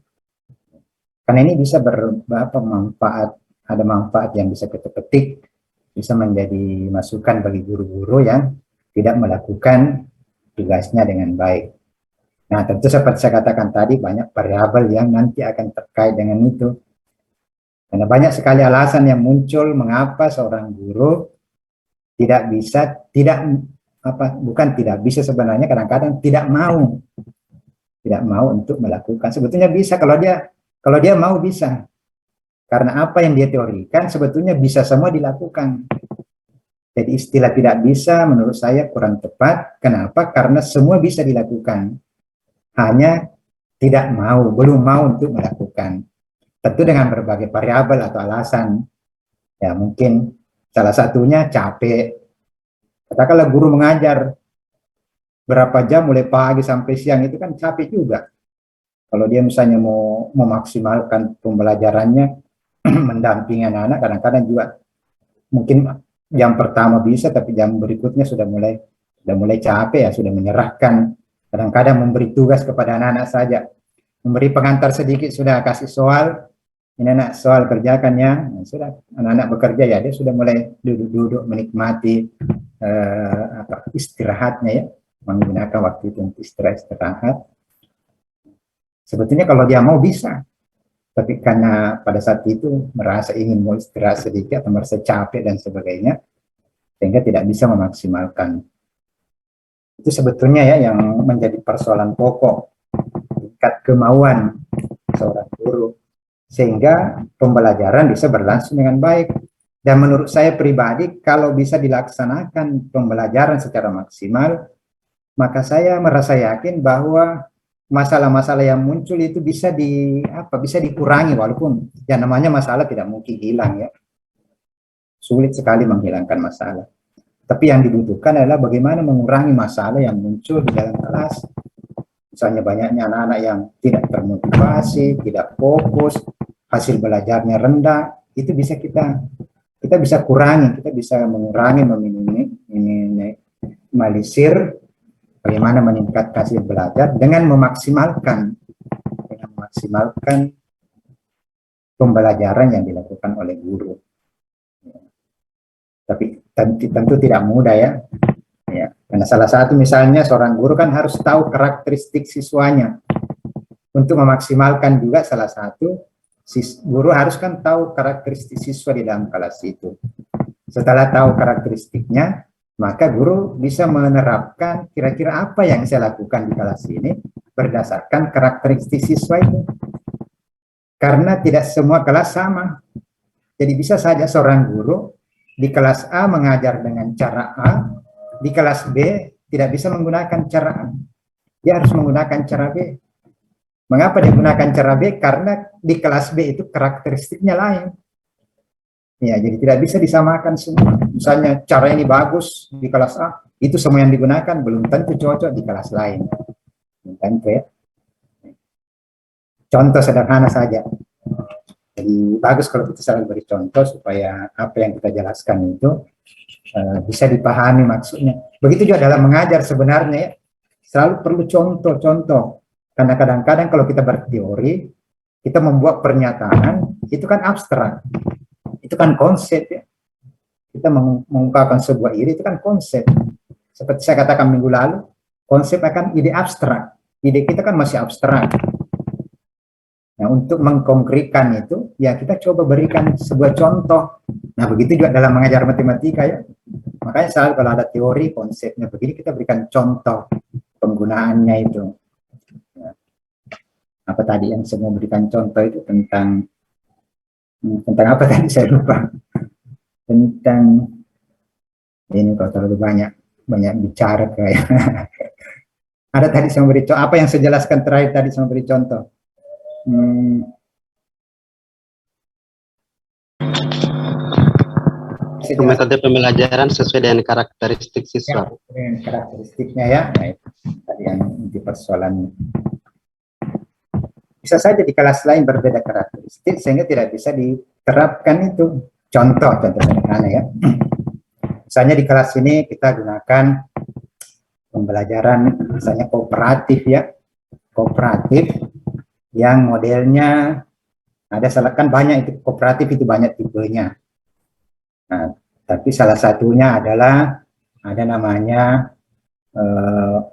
Karena ini bisa bermanfaat, ada manfaat yang bisa kita petik, bisa menjadi masukan bagi guru-guru yang tidak melakukan tugasnya dengan baik. Nah, tentu seperti saya katakan tadi, banyak variabel yang nanti akan terkait dengan itu. Karena banyak sekali alasan yang muncul mengapa seorang guru bukan tidak bisa sebenarnya, kadang-kadang tidak mau untuk melakukan. Sebetulnya bisa, kalau dia mau bisa. Karena apa yang dia teorikan sebetulnya bisa semua dilakukan. Jadi istilah tidak bisa menurut saya kurang tepat. Kenapa? Karena semua bisa dilakukan. Hanya belum mau untuk melakukan. Tentu dengan berbagai variabel atau alasan. Ya mungkin salah satunya capek. Katakanlah guru mengajar berapa jam mulai pagi sampai siang, itu kan capek juga. Kalau dia misalnya mau memaksimalkan pembelajarannya, mendampingi anak-anak, kadang-kadang juga mungkin jam pertama bisa, tapi jam berikutnya sudah mulai capek ya, sudah menyerahkan. Kadang-kadang memberi tugas kepada anak-anak saja, memberi pengantar sedikit sudah kasih soal, ini anak soal kerjakan ya, nah, sudah anak-anak bekerja ya, dia sudah mulai duduk-duduk menikmati istirahatnya ya, menggunakan waktu itu untuk istirahat. Sebetulnya kalau dia mau bisa, tapi karena pada saat itu merasa ingin mau istirahat sedikit atau merasa capek dan sebagainya, sehingga tidak bisa memaksimalkan. Itu sebetulnya ya yang menjadi persoalan pokok, tingkat kemauan seorang guru, sehingga pembelajaran bisa berlangsung dengan baik. Dan menurut saya pribadi, kalau bisa dilaksanakan pembelajaran secara maksimal, maka saya merasa yakin bahwa masalah-masalah yang muncul itu bisa bisa dikurangi, walaupun yang namanya masalah tidak mungkin hilang ya. Sulit sekali menghilangkan masalah. Tapi yang dibutuhkan adalah bagaimana mengurangi masalah yang muncul di dalam kelas. Misalnya banyaknya anak-anak yang tidak termotivasi, tidak fokus, hasil belajarnya rendah, itu bisa kita bisa kurangi, kita bisa mengurangi, meminimalisir bagaimana meningkatkan hasil belajar dengan memaksimalkan pembelajaran yang dilakukan oleh guru. Tapi tentu tidak mudah ya. Karena salah satu misalnya seorang guru kan harus tahu karakteristik siswanya. Untuk memaksimalkan juga salah satu, guru harus kan tahu karakteristik siswa di dalam kelas itu. Setelah tahu karakteristiknya, maka guru bisa menerapkan kira-kira apa yang saya lakukan di kelas ini berdasarkan karakteristik siswa itu. Karena tidak semua kelas sama. Jadi bisa saja seorang guru di kelas A mengajar dengan cara A, di kelas B tidak bisa menggunakan cara A. Dia harus menggunakan cara B. Mengapa dia gunakan cara B? Karena di kelas B itu karakteristiknya lain. Ya, jadi tidak bisa disamakan semua. Misalnya cara ini bagus di kelas A, itu semua yang digunakan belum tentu cocok di kelas lain. Tentu ya. Contoh sederhana saja. Jadi bagus kalau kita selalu beri contoh supaya apa yang kita jelaskan itu bisa dipahami maksudnya. Begitu juga dalam mengajar sebenarnya ya, selalu perlu contoh-contoh. Karena kadang-kadang kalau kita berteori, kita membuat pernyataan, itu kan abstrak. Itu kan konsep ya. Kita mengungkapkan sebuah ide, itu kan konsep. Seperti saya katakan minggu lalu, konsep akan ide abstrak. Ide kita kan masih abstrak. Nah, untuk mengkonkretkan itu, ya kita coba berikan sebuah contoh. Nah, begitu juga dalam mengajar matematika ya. Makanya selalu kalau ada teori, konsepnya begini, kita berikan contoh penggunaannya itu. Ya. Apa tadi yang saya mau berikan contoh itu tentang apa tadi saya lupa. Tentang, ini kalau terlalu banyak bicara kayak. Ada tadi saya beri contoh, apa yang saya jelaskan terakhir tadi saya beri contoh. Metode pembelajaran sesuai dengan karakteristik siswa. Ya, dengan karakteristiknya ya, nah, itu tadi yang inti persoalannya. Bisa saja di kelas lain berbeda karakteristik sehingga tidak bisa diterapkan itu. Contoh sederhana ya. Misalnya di kelas ini kita gunakan pembelajaran misalnya kooperatif ya. Kooperatif yang modelnya ada kan banyak itu kooperatif itu banyak tipenya. Nah, tapi salah satunya adalah ada namanya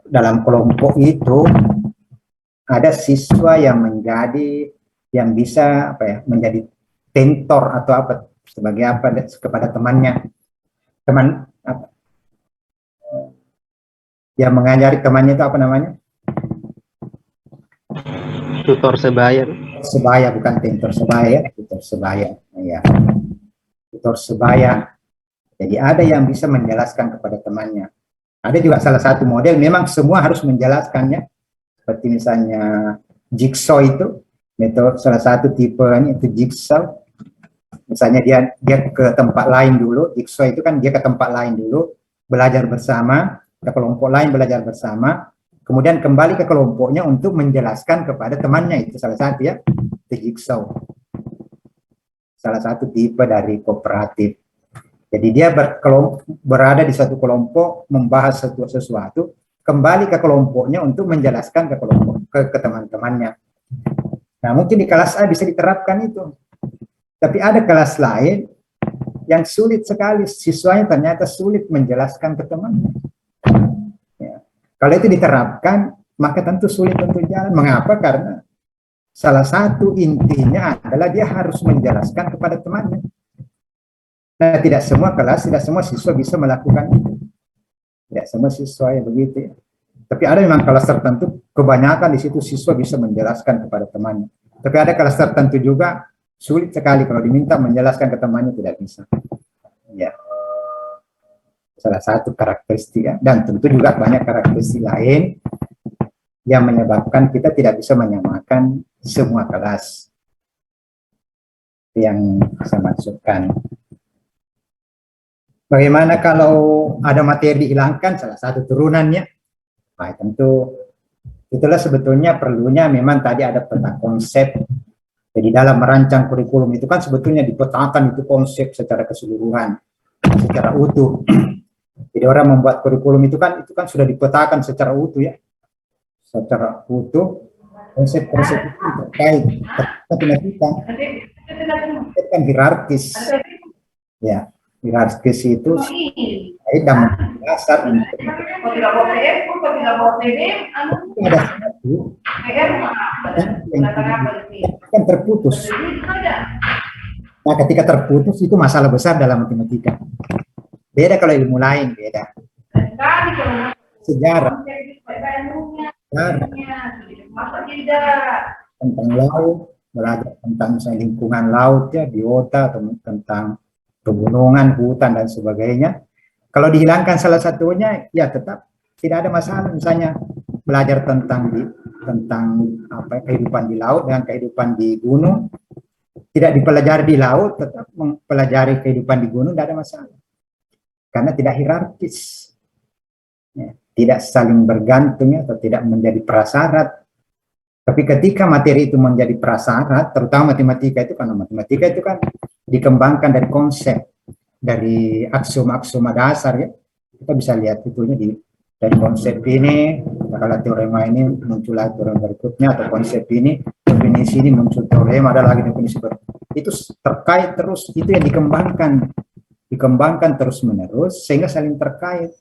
dalam kelompok itu ada siswa yang bisa menjadi tentor atau apa sebagai apa kepada temannya, yang mengajari temannya itu apa namanya? Tutor sebaya. Sebaya, bukan tentor sebaya, tutor sebaya. Ya. Tutor sebaya. Jadi ada yang bisa menjelaskan kepada temannya. Ada juga salah satu model memang semua harus menjelaskannya. Seperti misalnya jigsaw itu, metode salah satu tipenya itu jigsaw. Misalnya dia ke tempat lain dulu, jigsaw itu kan dia ke tempat lain dulu, belajar bersama, ke kelompok lain belajar bersama, kemudian kembali ke kelompoknya untuk menjelaskan kepada temannya, itu salah satu ya, itu jigsaw. Salah satu tipe dari kooperatif. Jadi dia berada di suatu kelompok, membahas sesuatu, kembali ke kelompoknya untuk menjelaskan ke teman-temannya. Nah, mungkin di kelas A bisa diterapkan itu. Tapi ada kelas lain yang sulit sekali, siswanya ternyata sulit menjelaskan ke temannya. Ya. Kalau itu diterapkan, maka tentu sulit untuk jalan. Mengapa? Karena salah satu intinya adalah dia harus menjelaskan kepada temannya. Nah, tidak semua kelas, tidak semua siswa bisa melakukan itu. Tidak semua siswa yang begitu ya. Tapi ada memang kelas tertentu, kebanyakan di situ siswa bisa menjelaskan kepada temannya. Tapi ada kelas tertentu juga sulit sekali kalau diminta menjelaskan ke temannya tidak bisa. Ya. Salah satu karakteristik ya. Dan tentu juga banyak karakteristik lain yang menyebabkan kita tidak bisa menyamakan semua kelas yang saya maksudkan. Bagaimana kalau ada materi dihilangkan salah satu turunannya? Nah, tentu itulah sebetulnya perlunya memang tadi ada peta konsep. Jadi dalam merancang kurikulum itu kan sebetulnya dipetakan itu konsep secara keseluruhan, secara utuh. Jadi orang membuat kurikulum itu kan sudah dipetakan secara utuh ya. Secara utuh konsep-konsep itu terkait matematika. Itu kan hierarkis. Ya, hierarkis itu dan dasar untuk ada satu yang kan terputus. Nah, ketika terputus itu masalah besar dalam matematika. Beda kalau ilmu lain, beda. Sejarah tentang laut, belajar tentang misalnya lingkungan laut ya, biota, atau tentang pegunungan, hutan dan sebagainya. Kalau dihilangkan salah satunya, ya tetap tidak ada masalah. Misalnya belajar tentang kehidupan di laut dengan kehidupan di gunung, tidak dipelajari di laut, tetap mempelajari kehidupan di gunung, tidak ada masalah. Karena tidak hierarkis, ya, tidak saling bergantung atau tidak menjadi prasyarat. Tapi ketika materi itu menjadi prasyarat, terutama matematika itu, karena matematika itu kan dikembangkan dari konsep, dari aksioma-aksioma dasar ya. Kita bisa lihat itunya dari konsep ini, kalau teorema ini muncul lagi teorema berikutnya, atau konsep ini, definisi ini muncul teorema, ada lagi definisi berikutnya. Itu terkait terus, itu yang dikembangkan terus-menerus sehingga saling terkait.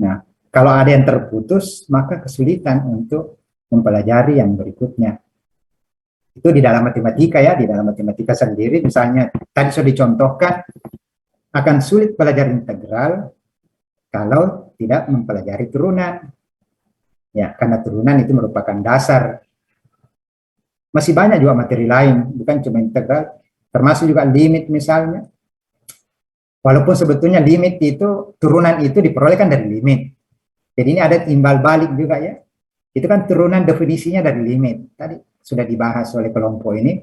Nah, kalau ada yang terputus, maka kesulitan untuk mempelajari yang berikutnya. Itu di dalam matematika ya, di dalam matematika sendiri misalnya tadi sudah dicontohkan akan sulit belajar integral kalau tidak mempelajari turunan. Ya, karena turunan itu merupakan dasar. Masih banyak juga materi lain, bukan cuma integral, termasuk juga limit misalnya. Walaupun sebetulnya limit itu, turunan itu diperolehkan dari limit. Jadi ini ada timbal balik juga ya. Itu kan turunan definisinya dari limit. Tadi sudah dibahas oleh kelompok ini.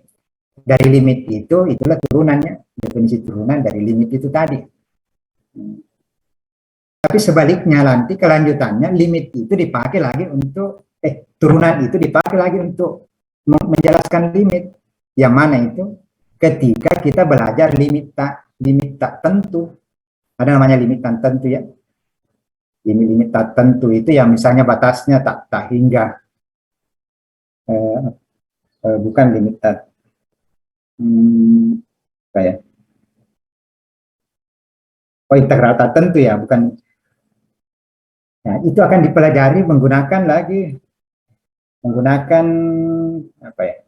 Dari limit itu, itulah turunannya. Definisi turunan dari limit itu tadi. Tapi sebaliknya nanti kelanjutannya, limit itu dipakai lagi untuk, turunan itu dipakai lagi untuk menjelaskan limit. Yang mana itu? Ketika kita belajar limit tak tentu. Ada namanya limit tak tentu ya. Limit tak tentu itu yang misalnya batasnya tak hingga. Bukan limit tak integral tak tentu ya, bukan. Nah, itu akan dipelajari menggunakan apa ya?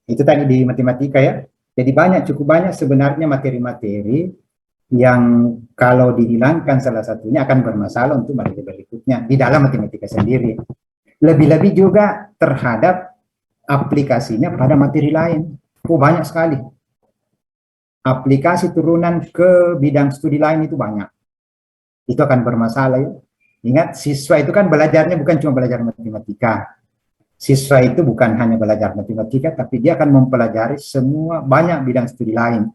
Itu tadi di matematika ya. Jadi cukup banyak sebenarnya materi-materi yang kalau dihilangkan salah satunya akan bermasalah untuk materi berikutnya di dalam matematika sendiri. Lebih-lebih juga terhadap aplikasinya pada materi lain. Banyak sekali. Aplikasi turunan ke bidang studi lain itu banyak. Itu akan bermasalah ya. Ingat, siswa itu kan belajarnya bukan cuma belajar matematika. Siswa itu bukan hanya belajar matematika, tapi dia akan mempelajari semua banyak bidang studi lain.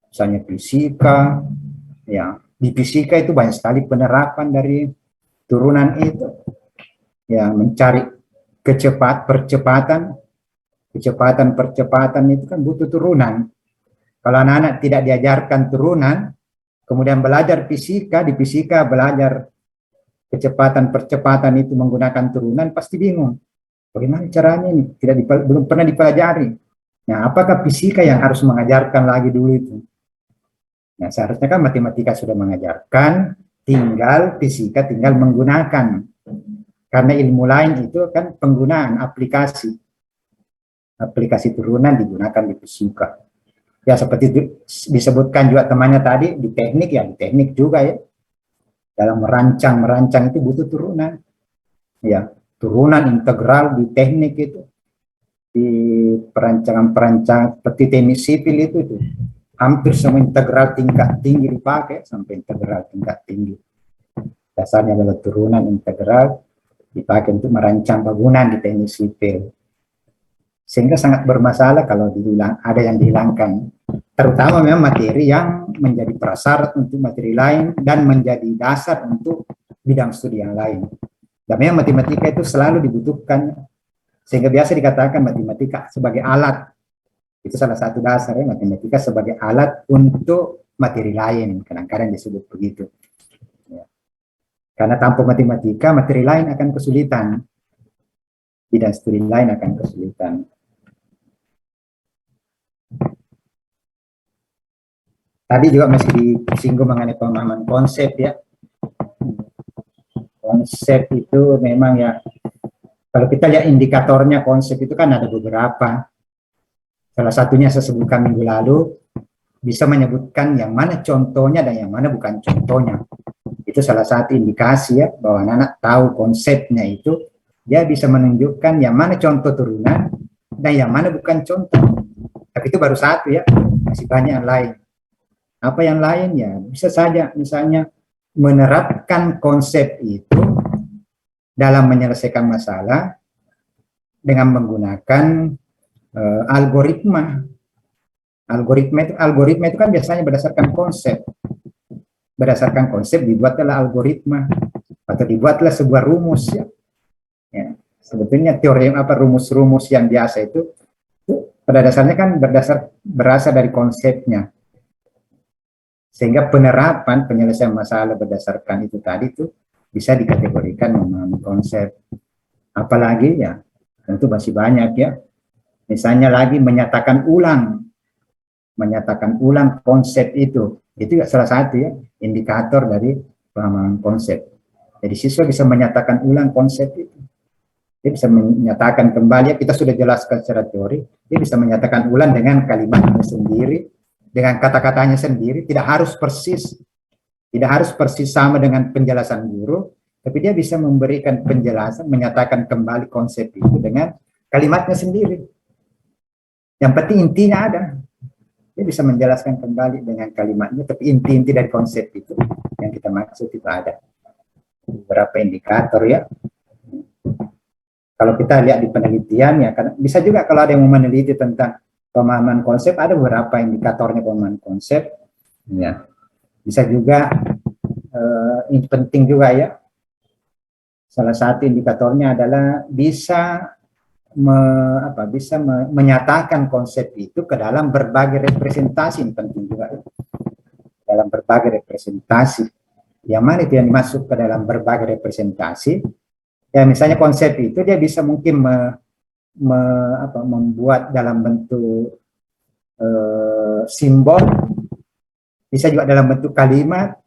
Misalnya fisika, ya di fisika itu banyak sekali penerapan dari turunan itu. Ya, mencari percepatan itu kan butuh turunan. Kalau anak-anak tidak diajarkan turunan, kemudian belajar fisika, di fisika belajar percepatan itu menggunakan turunan, pasti bingung. Bagaimana caranya ini? Belum pernah dipelajari. Nah, apakah fisika yang harus mengajarkan lagi dulu itu? Nah, seharusnya kan matematika sudah mengajarkan, Tinggal fisika tinggal menggunakan. Karena ilmu lain itu kan penggunaan aplikasi. Aplikasi turunan digunakan di fisika. Ya seperti disebutkan juga temannya tadi, di teknik juga ya. Dalam merancang itu butuh turunan. Ya, turunan integral di teknik itu. Di perancangan seperti teknik sipil itu hampir semua integral tingkat tinggi dipakai sampai integral tingkat tinggi. Dasarnya adalah turunan integral dipakai untuk merancang bangunan di teknik sipil. Sehingga sangat bermasalah kalau ada yang dihilangkan. Terutama memang materi yang menjadi prasyarat untuk materi lain dan menjadi dasar untuk bidang studi yang lain. Dan memang matematika itu selalu dibutuhkan. Sehingga biasa dikatakan matematika sebagai alat. Itu salah satu dasar ya, matematika sebagai alat untuk materi lain. Kadang-kadang disebut begitu. Ya. Karena tanpa matematika, materi lain akan kesulitan. Bidang studi lain akan kesulitan. Tadi juga masih disinggung mengenai pemahaman konsep ya. Konsep itu memang ya, kalau kita lihat indikatornya konsep itu kan ada beberapa. Salah satunya saya sebutkan minggu lalu, bisa menyebutkan yang mana contohnya dan yang mana bukan contohnya. Itu salah satu indikasi ya, bahwa anak tahu konsepnya itu, dia bisa menunjukkan yang mana contoh turunan dan yang mana bukan contoh. Tapi itu baru satu ya, masih banyak yang lain. Apa yang lain ya, bisa saja misalnya menerapkan konsep itu dalam menyelesaikan masalah dengan menggunakan algoritma. Algoritma itu kan biasanya berdasarkan konsep. Berdasarkan konsep dibuatlah algoritma atau dibuatlah sebuah rumus ya. Ya. Sebetulnya teori rumus-rumus yang biasa itu pada dasarnya kan berasal dari konsepnya. Sehingga penerapan penyelesaian masalah berdasarkan itu tadi itu bisa dikategorikan memahami konsep. Apalagi ya, tentu masih banyak ya. Misalnya lagi menyatakan ulang konsep itu juga salah satu ya indikator dari pemahaman konsep. Jadi siswa bisa menyatakan ulang konsep itu. Dia bisa menyatakan kembali, ya kita sudah jelaskan secara teori, dia bisa menyatakan ulang dengan kalimatnya sendiri, dengan kata-katanya sendiri, tidak harus persis sama dengan penjelasan guru, tapi dia bisa memberikan penjelasan, menyatakan kembali konsep itu dengan kalimatnya sendiri. Yang penting intinya ada. Dia bisa menjelaskan kembali dengan kalimatnya, tapi inti-inti dari konsep itu yang kita maksud itu ada. Beberapa indikator ya. Kalau kita lihat di penelitian ya, bisa juga kalau ada yang mau meneliti tentang pemahaman konsep, ada beberapa indikatornya pemahaman konsep. Ya. Bisa juga, ini penting juga ya, salah satu indikatornya adalah bisa menyatakan konsep itu ke dalam berbagai representasi. Ini penting juga ya. Dalam berbagai representasi. Yang mana itu yang dimasuk ke dalam berbagai representasi? Ya misalnya konsep itu dia bisa mungkin membuat dalam bentuk simbol, bisa juga dalam bentuk kalimat,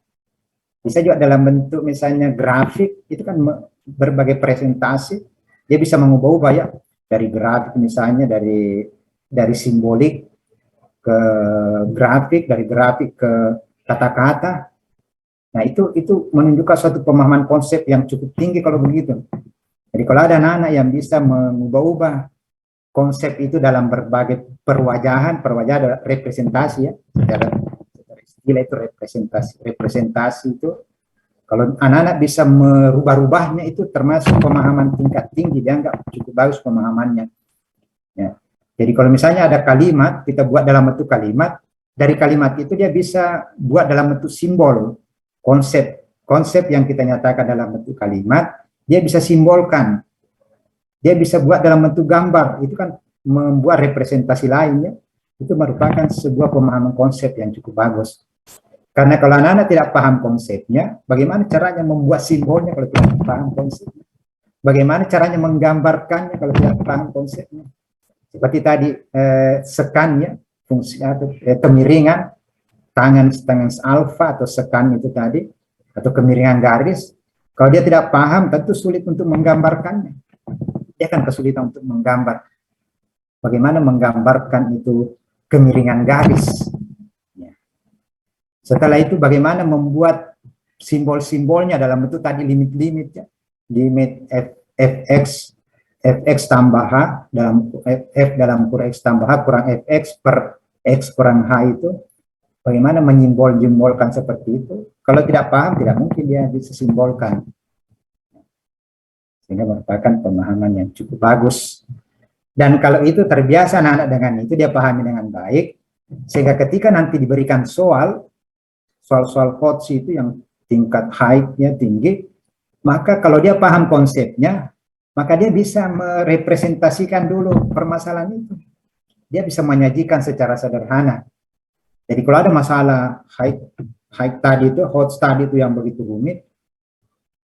bisa juga dalam bentuk misalnya grafik. Itu kan berbagai presentasi. Dia bisa mengubah-ubah ya, dari grafik misalnya dari simbolik ke grafik, dari grafik ke kata-kata. Nah itu menunjukkan suatu pemahaman konsep yang cukup tinggi kalau begitu. Jadi kalau ada anak-anak yang bisa mengubah-ubah konsep itu dalam berbagai perwajahan adalah representasi ya, secara istilah itu representasi itu. Kalau anak-anak bisa merubah-rubahnya itu termasuk pemahaman tingkat tinggi, dianggap cukup bagus pemahamannya. Ya. Jadi kalau misalnya ada kalimat, kita buat dalam bentuk kalimat, dari kalimat itu dia bisa buat dalam bentuk simbol. Konsep yang kita nyatakan dalam bentuk kalimat, dia bisa simbolkan. Dia bisa buat dalam bentuk gambar, itu kan membuat representasi lainnya. Itu merupakan sebuah pemahaman konsep yang cukup bagus. Karena kalau anak-anak tidak paham konsepnya, bagaimana caranya membuat simbolnya kalau tidak paham konsepnya? Bagaimana caranya menggambarkannya kalau tidak paham konsepnya? Seperti tadi sekannya, fungsi atau kemiringan, tangan alfa atau sekan itu tadi, atau kemiringan garis, kalau dia tidak paham tentu sulit untuk menggambarkannya. Dia akan kesulitan untuk menggambar. Bagaimana menggambarkan itu kemiringan garis. Ya. Setelah itu bagaimana membuat simbol-simbolnya dalam bentuk tadi limit-limitnya. Limit fx tambah h dalam f dalam kurang x tambah h kurang fx per x kurang h itu. Bagaimana menyimbol-simbolkan seperti itu? Kalau tidak paham, tidak mungkin dia bisa simbolkan. Sehingga merupakan pemahaman yang cukup bagus. Dan kalau itu terbiasa anak-anak dengan itu, dia pahami dengan baik. Sehingga ketika nanti diberikan soal HOTS itu yang tingkat height-nya tinggi, maka kalau dia paham konsepnya, maka dia bisa merepresentasikan dulu permasalahan itu. Dia bisa menyajikan secara sederhana. Jadi kalau ada masalah height tadi itu, HOTS tadi itu yang begitu rumit,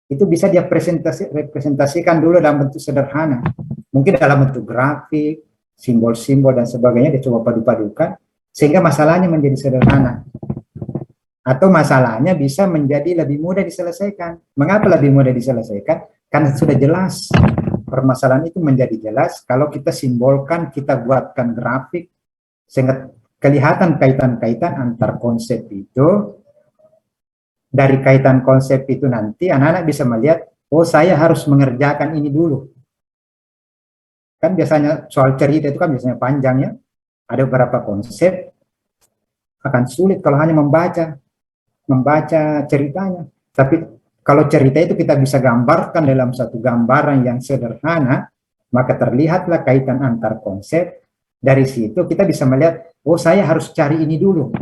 itu bisa dia representasikan dulu dalam bentuk sederhana. Mungkin dalam bentuk grafik, simbol-simbol dan sebagainya, dia coba padu-padukan, sehingga masalahnya menjadi sederhana. Atau masalahnya bisa menjadi lebih mudah diselesaikan. Mengapa lebih mudah diselesaikan? Karena sudah jelas. Permasalahan itu menjadi jelas kalau kita simbolkan, kita buatkan grafik, sehingga kelihatan kaitan-kaitan antar konsep itu. Dari kaitan konsep itu nanti anak-anak bisa melihat, oh saya harus mengerjakan ini dulu. Kan biasanya soal cerita itu kan biasanya panjangnya, ada beberapa konsep, akan sulit kalau hanya membaca ceritanya. Tapi kalau cerita itu kita bisa gambarkan dalam satu gambaran yang sederhana, maka terlihatlah kaitan antar konsep. Dari situ kita bisa melihat, oh saya harus cari ini dulu.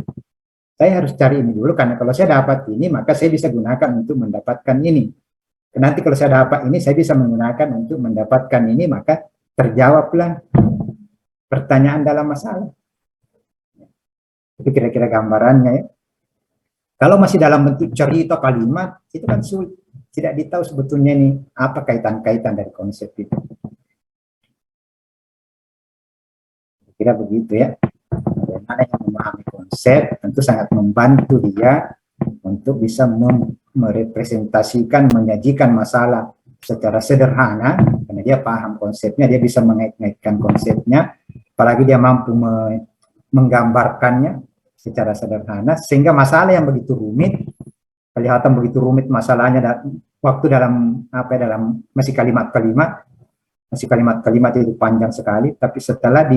Saya harus cari ini dulu, karena kalau saya dapat ini, maka saya bisa gunakan untuk mendapatkan ini. Nanti kalau saya dapat ini, saya bisa menggunakan untuk mendapatkan ini, maka terjawablah pertanyaan dalam masalah. Itu kira-kira gambarannya ya. Kalau masih dalam bentuk cerita kalimat, itu kan sulit. Tidak ditahu sebetulnya ini apa kaitan-kaitan dari konsep itu. Kira begitu ya. Bagaimana yang memahami konsep tentu sangat membantu dia untuk bisa merepresentasikan, menyajikan masalah secara sederhana, karena dia paham konsepnya, dia bisa mengait-ngaitkan konsepnya, apalagi dia mampu menggambarkannya secara sederhana, sehingga masalah yang begitu rumit, kelihatan begitu rumit masalahnya waktu dalam masih kalimat-kalimat itu panjang sekali, tapi setelah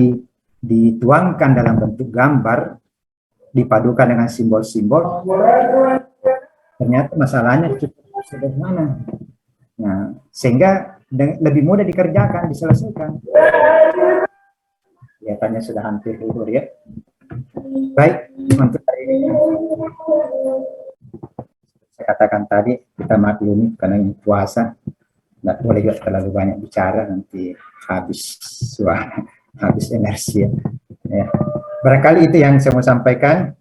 dituangkan dalam bentuk gambar, dipadukan dengan simbol-simbol, ternyata masalahnya cukup sederhana. Nah, sehingga lebih mudah dikerjakan, diselesaikan. Kelihatannya sudah hampir luhur ya. Baik, untuk hari ini saya katakan tadi, kita maklumi karena ini puasa, tidak boleh juga terlalu banyak bicara, nanti habis suara. Habis energi ya. Barangkali itu yang saya mau sampaikan.